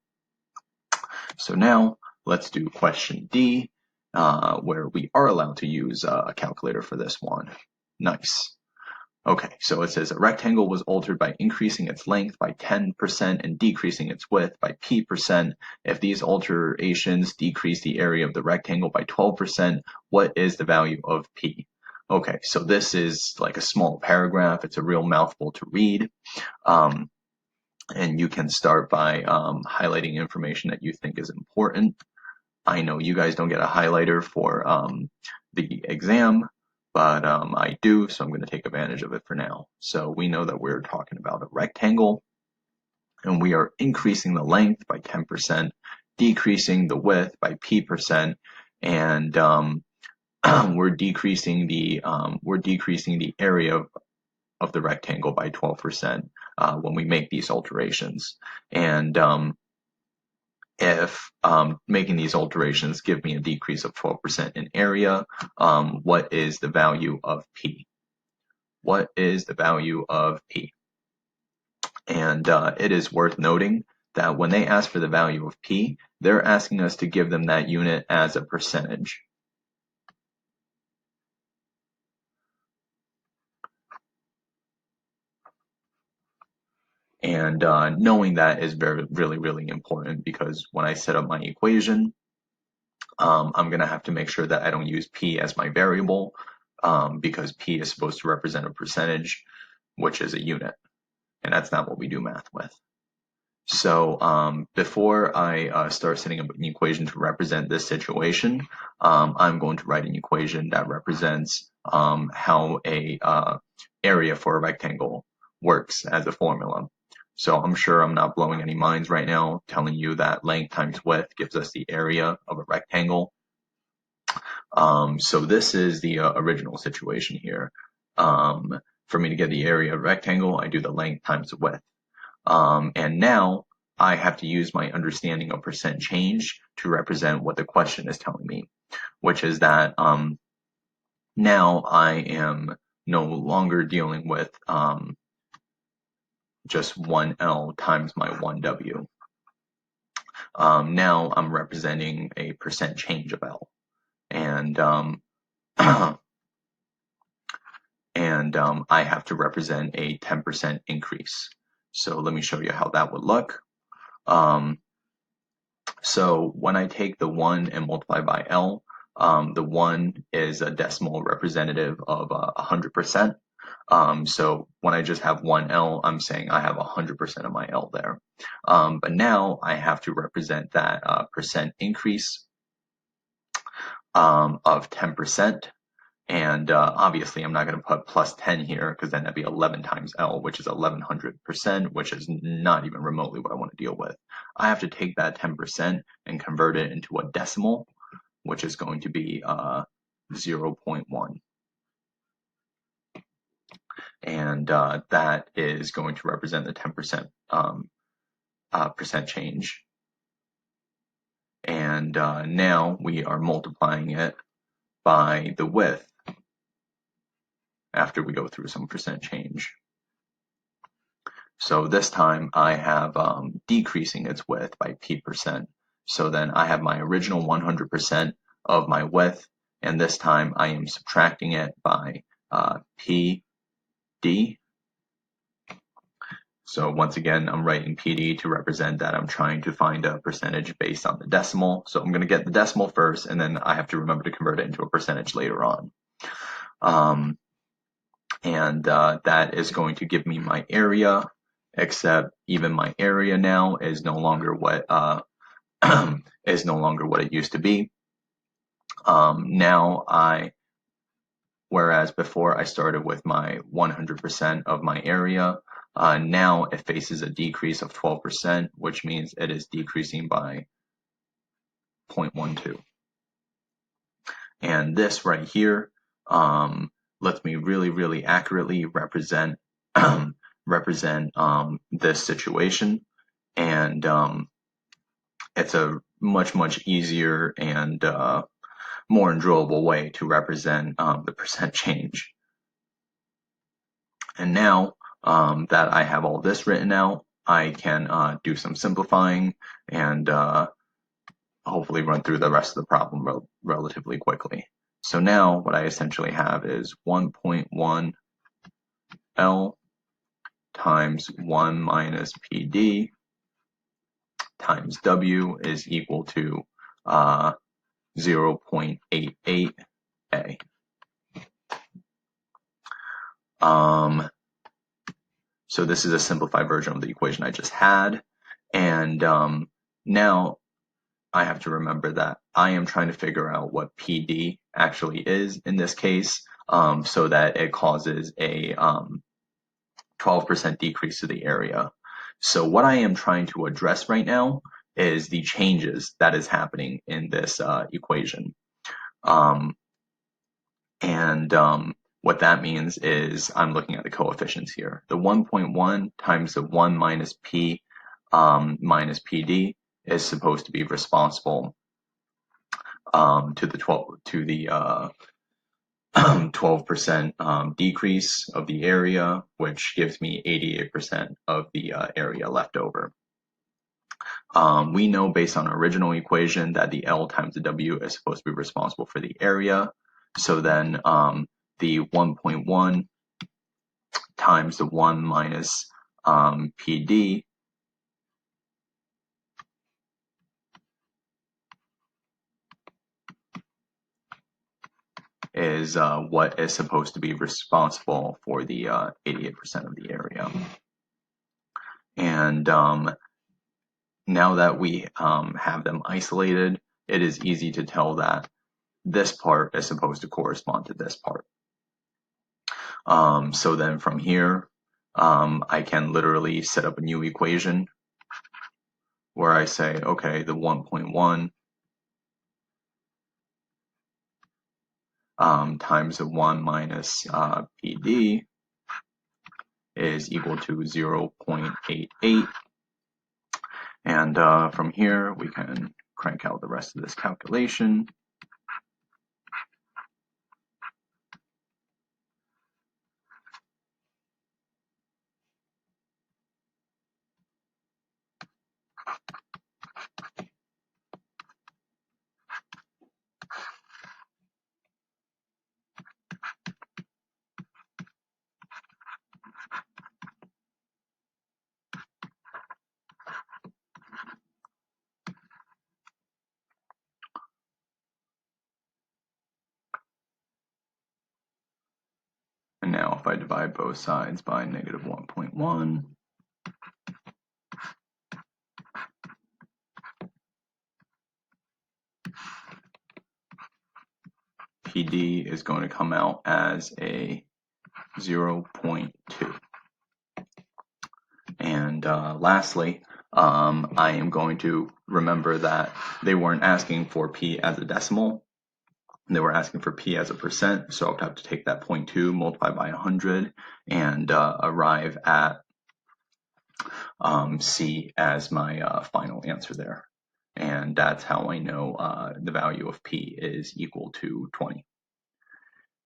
So now let's do question D, where we are allowed to use a calculator for this one. Nice. Okay, so it says a rectangle was altered by increasing its length by 10% and decreasing its width by p%. If these alterations decrease the area of the rectangle by 12%, what is the value of p? Okay, so this is like a small paragraph. It's a real mouthful to read. And you can start by highlighting information that you think is important. I know you guys don't get a highlighter for the exam, but I do, so I'm going to take advantage of it for now. So we know that we're talking about a rectangle, and we are increasing the length by 10%, decreasing the width by p%, and we're decreasing the area of the rectangle by 12% when we make these alterations. And if making these alterations give me a decrease of 12% in area, what is the value of p? What is the value of p? And it is worth noting that when they ask for the value of p, they're asking us to give them that unit as a percentage. And knowing that is really important, because when I set up my equation, I'm going to have to make sure that I don't use p as my variable, because p is supposed to represent a percentage, which is a unit, and that's not what we do math with. So before I start setting up an equation to represent this situation, I'm going to write an equation that represents how a area for a rectangle works as a formula. So I'm sure I'm not blowing any minds right now telling you that length times width gives us the area of a rectangle. So this is the original situation here. For me to get the area of a rectangle, I do the length times the width. And now I have to use my understanding of percent change to represent what the question is telling me, which is that now I am no longer dealing with just 1L times my 1W. Now I'm representing a percent change of L. And and I have to represent a 10% increase. So let me show you how that would look. So when I take the 1 and multiply by L, the 1 is a decimal representative of 100%. So when I just have 1L, I'm saying I have 100% of my L there. But now I have to represent that percent increase of 10%. And obviously, I'm not going to put plus 10 here because then that'd be 11 times L, which is 1100%, which is not even remotely what I want to deal with. I have to take that 10% and convert it into a decimal, which is going to be 0.1. And that is going to represent the 10% percent change. And now we are multiplying it by the width after we go through some percent change. So this time I have decreasing its width by p%. So then I have my original 100% of my width, and this time I am subtracting it by pd. So once again, I'm writing PD to represent that I'm trying to find a percentage based on the decimal. So I'm going to get the decimal first, and then I have to remember to convert it into a percentage later on. That is going to give me my area, except even my area now is no longer what it used to be. Whereas before I started with my 100% of my area, now it faces a decrease of 12%, which means it is decreasing by 0.12. And this right here lets me really, really accurately represent this situation. And it's a much, much easier and more enjoyable way to represent the percent change. And now that I have all this written out, I can do some simplifying and hopefully run through the rest of the problem relatively quickly. So now what I essentially have is 1.1 L times 1 minus PD times W is equal to 0.88 A. So this is a simplified version of the equation I just had. And now I have to remember that I am trying to figure out what PD actually is in this case, so that it causes a 12% decrease to the area. So what I am trying to address right now is the changes that is happening in this equation. What that means is I'm looking at the coefficients here. The 1.1 times the 1 minus P minus PD is supposed to be responsible to the 12% decrease of the area, which gives me 88% of the area left over. We know based on our original equation that the L times the W is supposed to be responsible for the area. So then the 1.1 times the 1 minus PD is what is supposed to be responsible for the 88% of the area. And now that we have them isolated, it is easy to tell that this part is supposed to correspond to this part. So then from here, I can literally set up a new equation where I say, okay, the 1.1 times the 1 minus PD is equal to 0.88. And from here, we can crank out the rest of this calculation. now if I divide both sides by negative 1.1, PD is going to come out as a 0.2. And lastly, I am going to remember that they weren't asking for P as a decimal. They were asking for P as a percent, so I would have to take that 0.2, multiply by 100, and arrive at C as my final answer there. And that's how I know the value of P is equal to 20.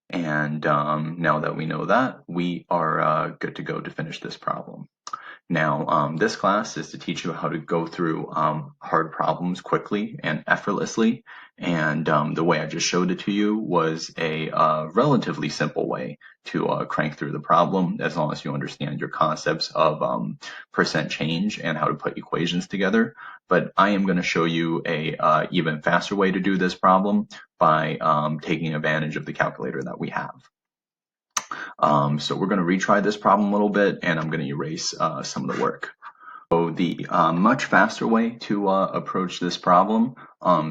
And now that we know that, we are good to go to finish this problem. Now, this class is to teach you how to go through hard problems quickly and effortlessly. And the way I just showed it to you was a relatively simple way to crank through the problem, as long as you understand your concepts of percent change and how to put equations together. But I am going to show you a even faster way to do this problem by taking advantage of the calculator that we have. So we're going to retry this problem a little bit, and I'm going to erase some of the work. So the much faster way to approach this problem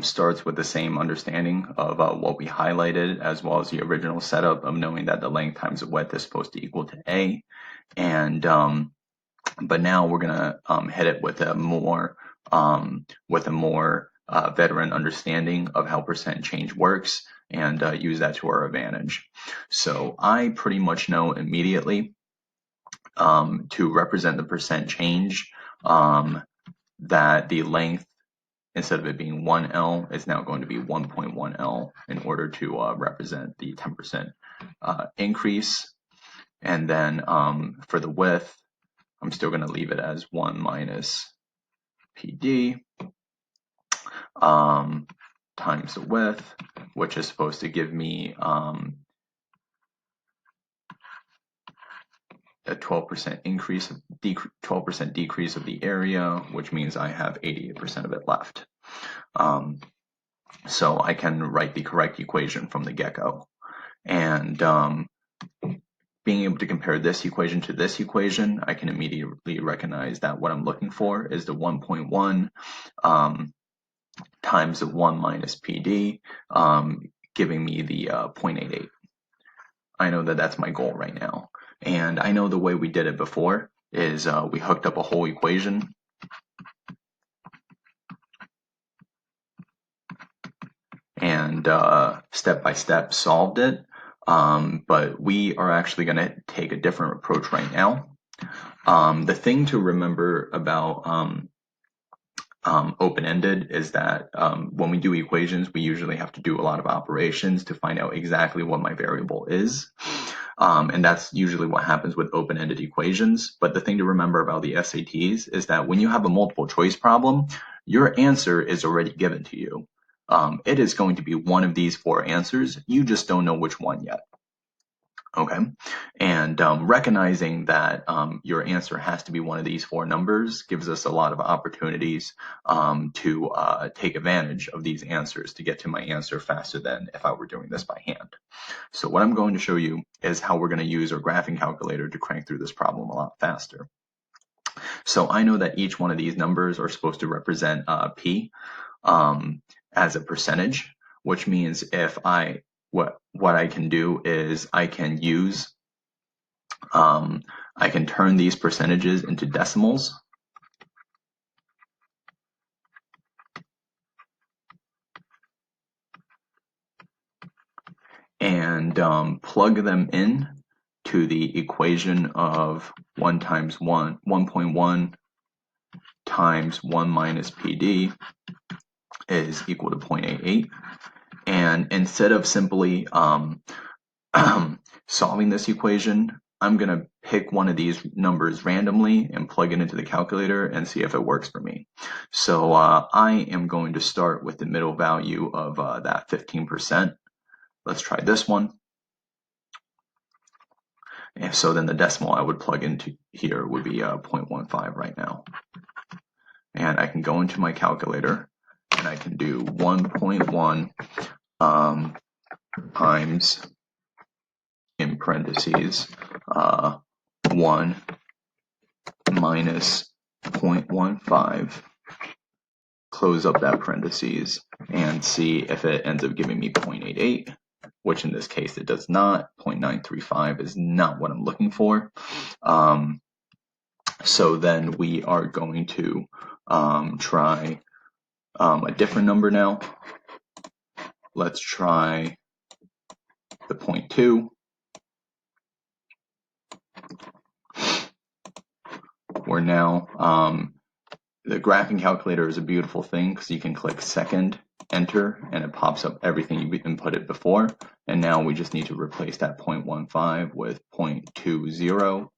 starts with the same understanding of what we highlighted, as well as the original setup of knowing that the length times the width is supposed to equal to A. And but now we're going to hit it with a more veteran understanding of how percent change works, and use that to our advantage. So I pretty much know immediately to represent the percent change that the length, instead of it being 1L, is now going to be 1.1L in order to represent the 10% increase. And then for the width, I'm still going to leave it as 1 minus PD times the width, which is supposed to give me a 12% increase, 12% decrease of the area, which means I have 88% of it left. So I can write the correct equation from the get-go. And being able to compare this equation to this equation, I can immediately recognize that what I'm looking for is the 1.1 times the 1 minus PD, giving me the 0.88. I know that that's my goal right now. And I know the way we did it before is we hooked up a whole equation and step by step solved it. But we are actually going to take a different approach right now. The thing to remember about open-ended is that when we do equations, we usually have to do a lot of operations to find out exactly what my variable is. And that's usually what happens with open-ended equations. But the thing to remember about the SATs is that when you have a multiple choice problem, your answer is already given to you. It is going to be one of these 4 answers. You just don't know which one yet. Okay, and recognizing that your answer has to be one of these 4 numbers gives us a lot of opportunities to take advantage of these answers to get to my answer faster than if I were doing this by hand. So what I'm going to show you is how we're going to use our graphing calculator to crank through this problem a lot faster. So I know that each one of these numbers are supposed to represent P as a percentage, which means if what I can do is I can use, I can turn these percentages into decimals. And plug them in to the equation of 1.1 times 1 minus PD is equal to 0.88. And instead of simply solving this equation, I'm going to pick one of these numbers randomly and plug it into the calculator and see if it works for me. So I am going to start with the middle value of that 15%. Let's try this one. And so then the decimal I would plug into here would be 0.15 right now. And I can go into my calculator and I can do 1.1 times in parentheses 1 minus 0.15, close up that parentheses, and see if it ends up giving me 0.88, which in this case it does not. 0.935 is not what I'm looking for. So then we are going to try a different number now. Let's try the 0.2. We're now, the graphing calculator is a beautiful thing because you can click second, enter, and it pops up everything you inputted before. And now we just need to replace that 0.15 with 0.20.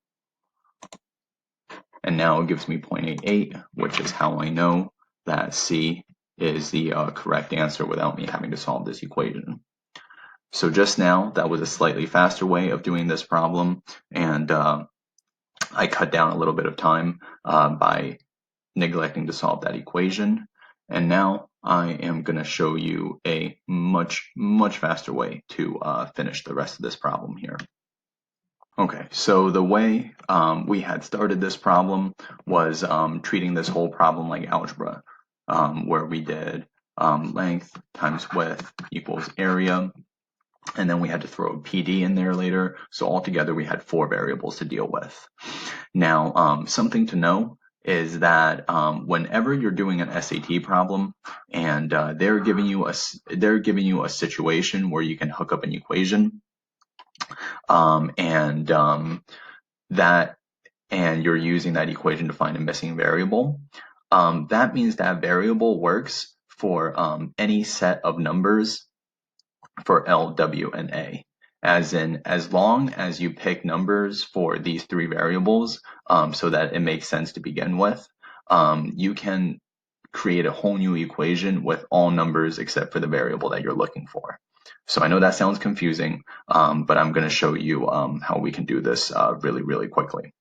And now it gives me 0.88, which is how I know that C is the correct answer without me having to solve this equation. So just now, that was a slightly faster way of doing this problem, and I cut down a little bit of time by neglecting to solve that equation. And now I am going to show you a much faster way to finish the rest of this problem here. Okay, so the way we had started this problem was treating this whole problem like algebra, where we did length times width equals area, and then we had to throw a PD in there later. So altogether we had 4 variables to deal with. Now, something to know is that whenever you're doing an SAT problem and they're giving you a situation where you can hook up an equation, and you're using that equation to find a missing variable, that means that variable works for any set of numbers for L, W, and A. As in, as long as you pick numbers for these 3 variables so that it makes sense to begin with, you can create a whole new equation with all numbers except for the variable that you're looking for. So I know that sounds confusing, but I'm going to show you how we can do this really quickly.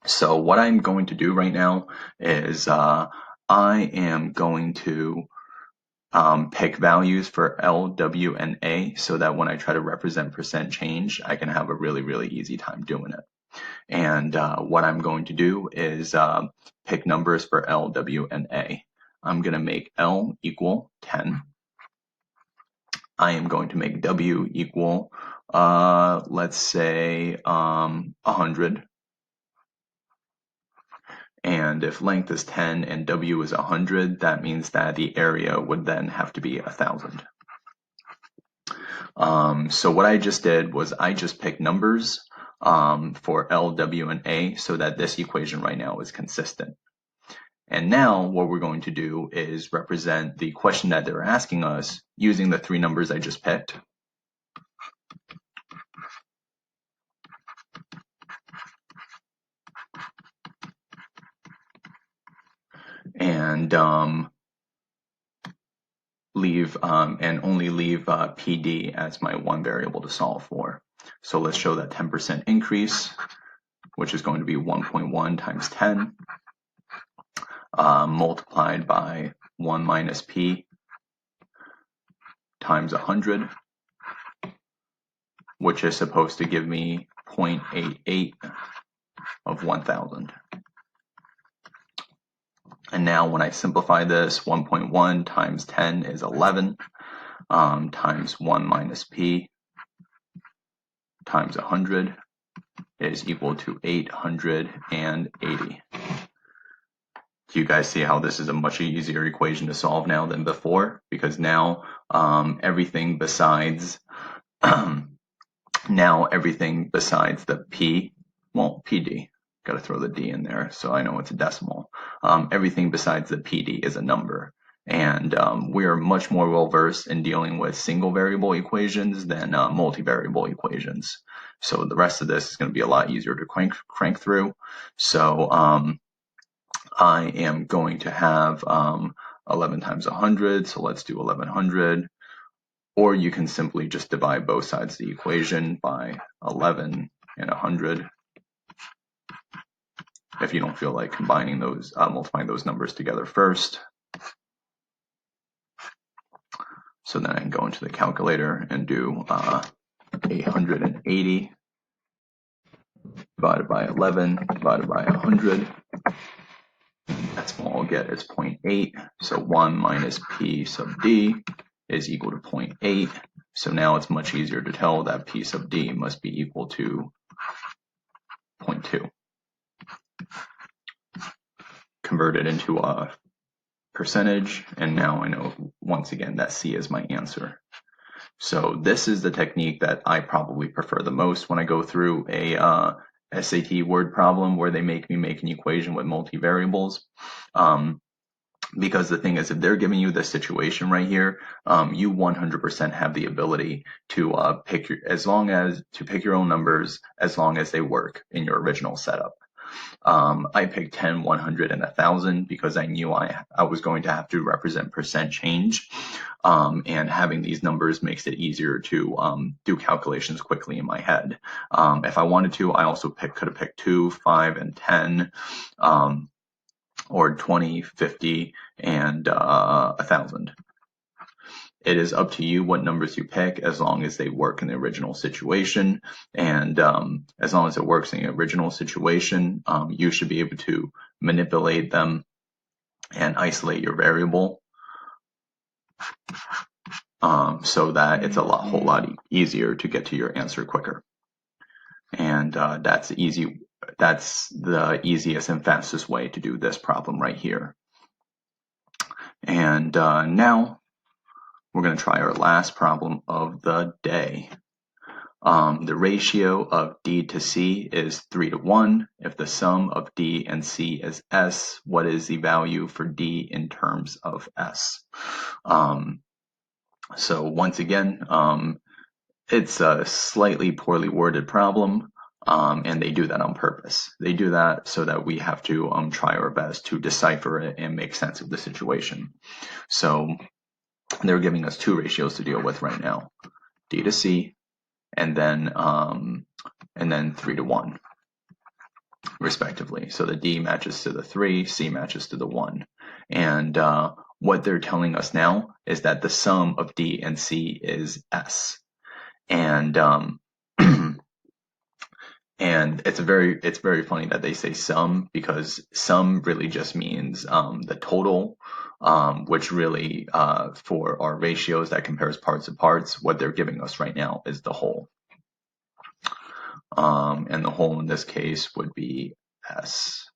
So what I'm going to do right now is I am going to pick values for L, W, and A so that when I try to represent percent change, I can have a really easy time doing it. And what I'm going to do is pick numbers for L, W, and A. I'm going to make L equal 10. I am going to make W equal, let's say, 100. And if length is 10 and W is 100, that means that the area would then have to be 1,000. So what I just did was I just picked numbers for L, W, and A so that this equation right now is consistent. And now what we're going to do is represent the question that they're asking us using the 3 numbers I just picked. And only leave PD as my 1 variable to solve for. So let's show that 10% increase, which is going to be 1.1 times 10 multiplied by 1 minus P times 100, which is supposed to give me 0.88 of 1,000. And now when I simplify this, 1.1 times 10 is 11 times 1 minus P times 100 is equal to 880. Do you guys see how this is a much easier equation to solve now than before? Because now everything besides the P, well, PD, got to throw the D in there so I know it's a decimal. Everything besides the PD is a number. And we are much more well versed in dealing with single variable equations than multivariable equations. So the rest of this is going to be a lot easier to crank through. So I am going to have 11 times 100, so let's do 1100. Or you can simply just divide both sides of the equation by 11 and 100 if you don't feel like combining those, multiplying those numbers together first. So then I can go into the calculator and do 880 divided by 11 divided by 100. That small I'll get is 0.8. So 1 minus p sub d is equal to 0.8. So now it's much easier to tell that p sub d must be equal to 0.2. Convert it into a percentage, and now I know once again that C is my answer. So this is the technique that I probably prefer the most when I go through a SAT word problem where they make me make an equation with multivariables. Because the thing is, if they're giving you the situation right here, you 100% have the ability to pick your own numbers as long as they work in your original setup. I picked 10, 100, and 1,000 because I knew I was going to have to represent percent change, and having these numbers makes it easier to do calculations quickly in my head. If I wanted to, I also could have picked 2, 5, and 10. Or 20, 50, and 1,000. It is up to you what numbers you pick as long as they work in the original situation. And as long as it works in the original situation, you should be able to manipulate them and isolate your variable so that it's whole lot easier to get to your answer quicker. And that's easy. That's the easiest and fastest way to do this problem right here. And now we're going to try our last problem of the day. The ratio of D to C is 3 to 1. If the sum of D and C is S, what is the value for D in terms of S? So once again, it's a slightly poorly worded problem. And they do that on purpose. They do that so that we have to try our best to decipher it and make sense of the situation. So they're giving us two ratios to deal with right now: D to C, and then 3 to 1, respectively. So the D matches to the 3, C matches to the 1, and what they're telling us now is that the sum of D and C is S, and and it's very funny that they say sum, because sum really just means the total, which really for our ratios that compares parts to parts, what they're giving us right now is the whole. And the whole in this case would be S.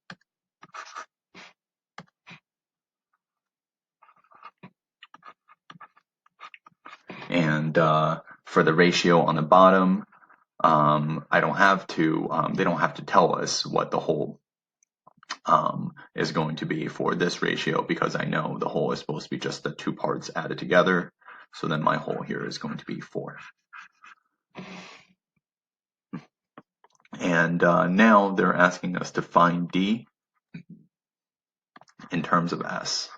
And for the ratio on the bottom, I don't have to. They don't have to tell us what the whole is going to be for this ratio, because I know the whole is supposed to be just the two parts added together. So then my whole here is going to be 4. And now they're asking us to find D in terms of S.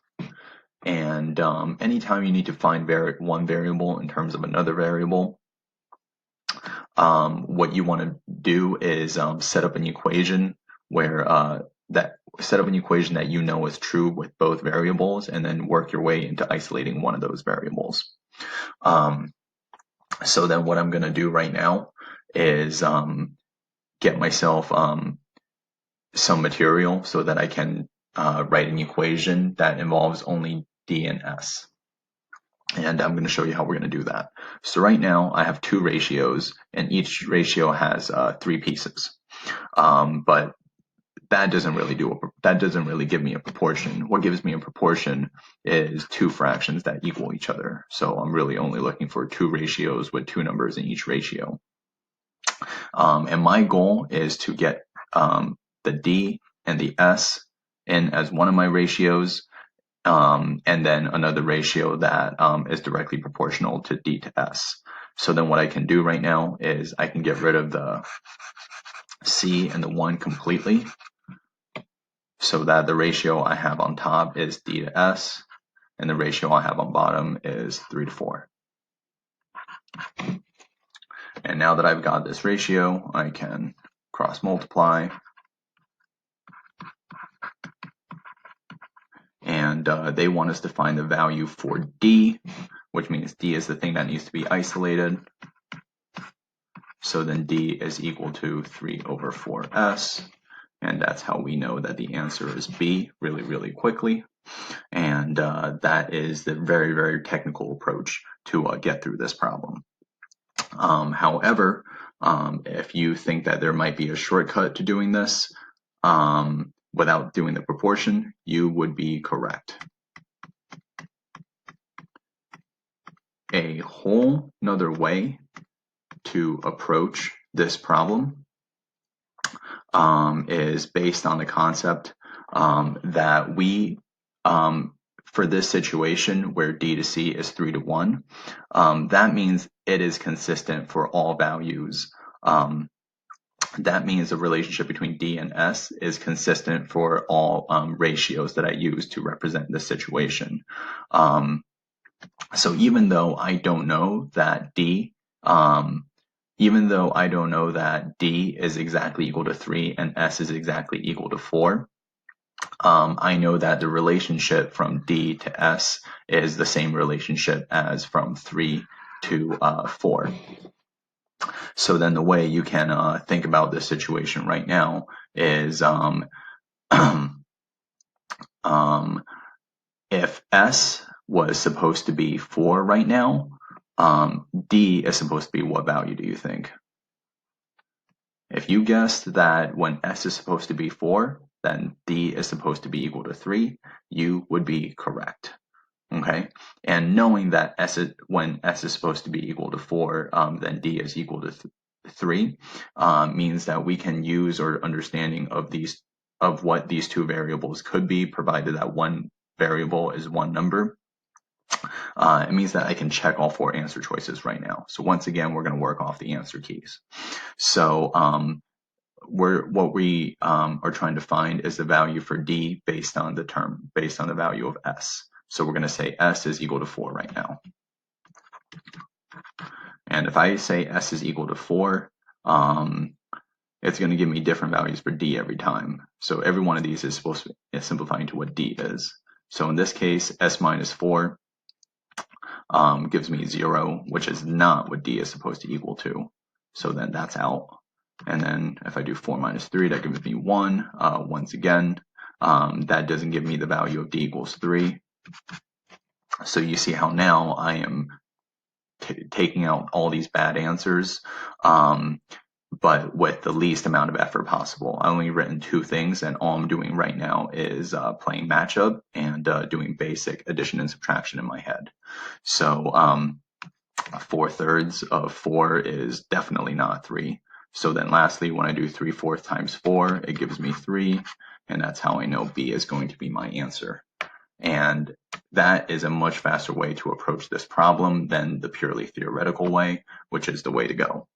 And anytime you need to find one variable in terms of another variable, what you want to do is set up an equation where set up an equation that you know is true with both variables, and then work your way into isolating one of those variables. So then what I'm going to do right now is get myself some material so that I can write an equation that involves only D and S. And I'm going to show you how we're going to do that. So right now I have two ratios, and each ratio has 3 pieces. But that doesn't really give me a proportion. What gives me a proportion is 2 fractions that equal each other. So I'm really only looking for 2 ratios with 2 numbers in each ratio. And my goal is to get the D and the S in as one of my ratios, and then another ratio that is directly proportional to D to S. So then what I can do right now is I can get rid of the C and the 1 completely, so that the ratio I have on top is D to S, and the ratio I have on bottom is 3 to 4. And now that I've got this ratio, I can cross multiply. And they want us to find the value for D, which means D is the thing that needs to be isolated. So then D is equal to 3 over 4s. And that's how we know that the answer is B really, really quickly. And that is the very, very technical approach to get through this problem. However, if you think that there might be a shortcut to doing this without doing the proportion, you would be correct. A whole nother way to approach this problem is based on the concept that we, for this situation where D to C is 3 to 1, that means it is consistent for all values. That means the relationship between D and S is consistent for all ratios that I use to represent this situation. So even though I don't know that D is exactly equal to 3 and S is exactly equal to 4, I know that the relationship from D to S is the same relationship as from 3 to 4. So then the way you can think about this situation right now is if S was supposed to be 4 right now, D is supposed to be what value do you think? If you guessed that when S is supposed to be 4, then D is supposed to be equal to 3, you would be correct. Okay, and knowing that when S is supposed to be equal to 4, then D is equal to 3, means that we can use our understanding of what these two variables could be, provided that one variable is one number. It means that I can check all 4 answer choices right now. So once again, we're going to work off the answer keys. So what we are trying to find is the value for D based on the value of S. So we're going to say S is equal to 4 right now. And if I say S is equal to 4, it's going to give me different values for D every time. So every one of these is supposed to be simplifying to what D is. So in this case, S minus 4 gives me 0, which is not what D is supposed to equal to. So then that's out. And then if I do 4 minus 3, that gives me 1. Once again, that doesn't give me the value of D equals 3. So you see how now I am taking out all these bad answers, but with the least amount of effort possible. I only written 2 things, and all I'm doing right now is playing matchup and doing basic addition and subtraction in my head. So 4/3 of 4 is definitely not 3. So then lastly, when I do 3/4 times 4, it gives me 3, and that's how I know B is going to be my answer. And that is a much faster way to approach this problem than the purely theoretical way, which is the way to go.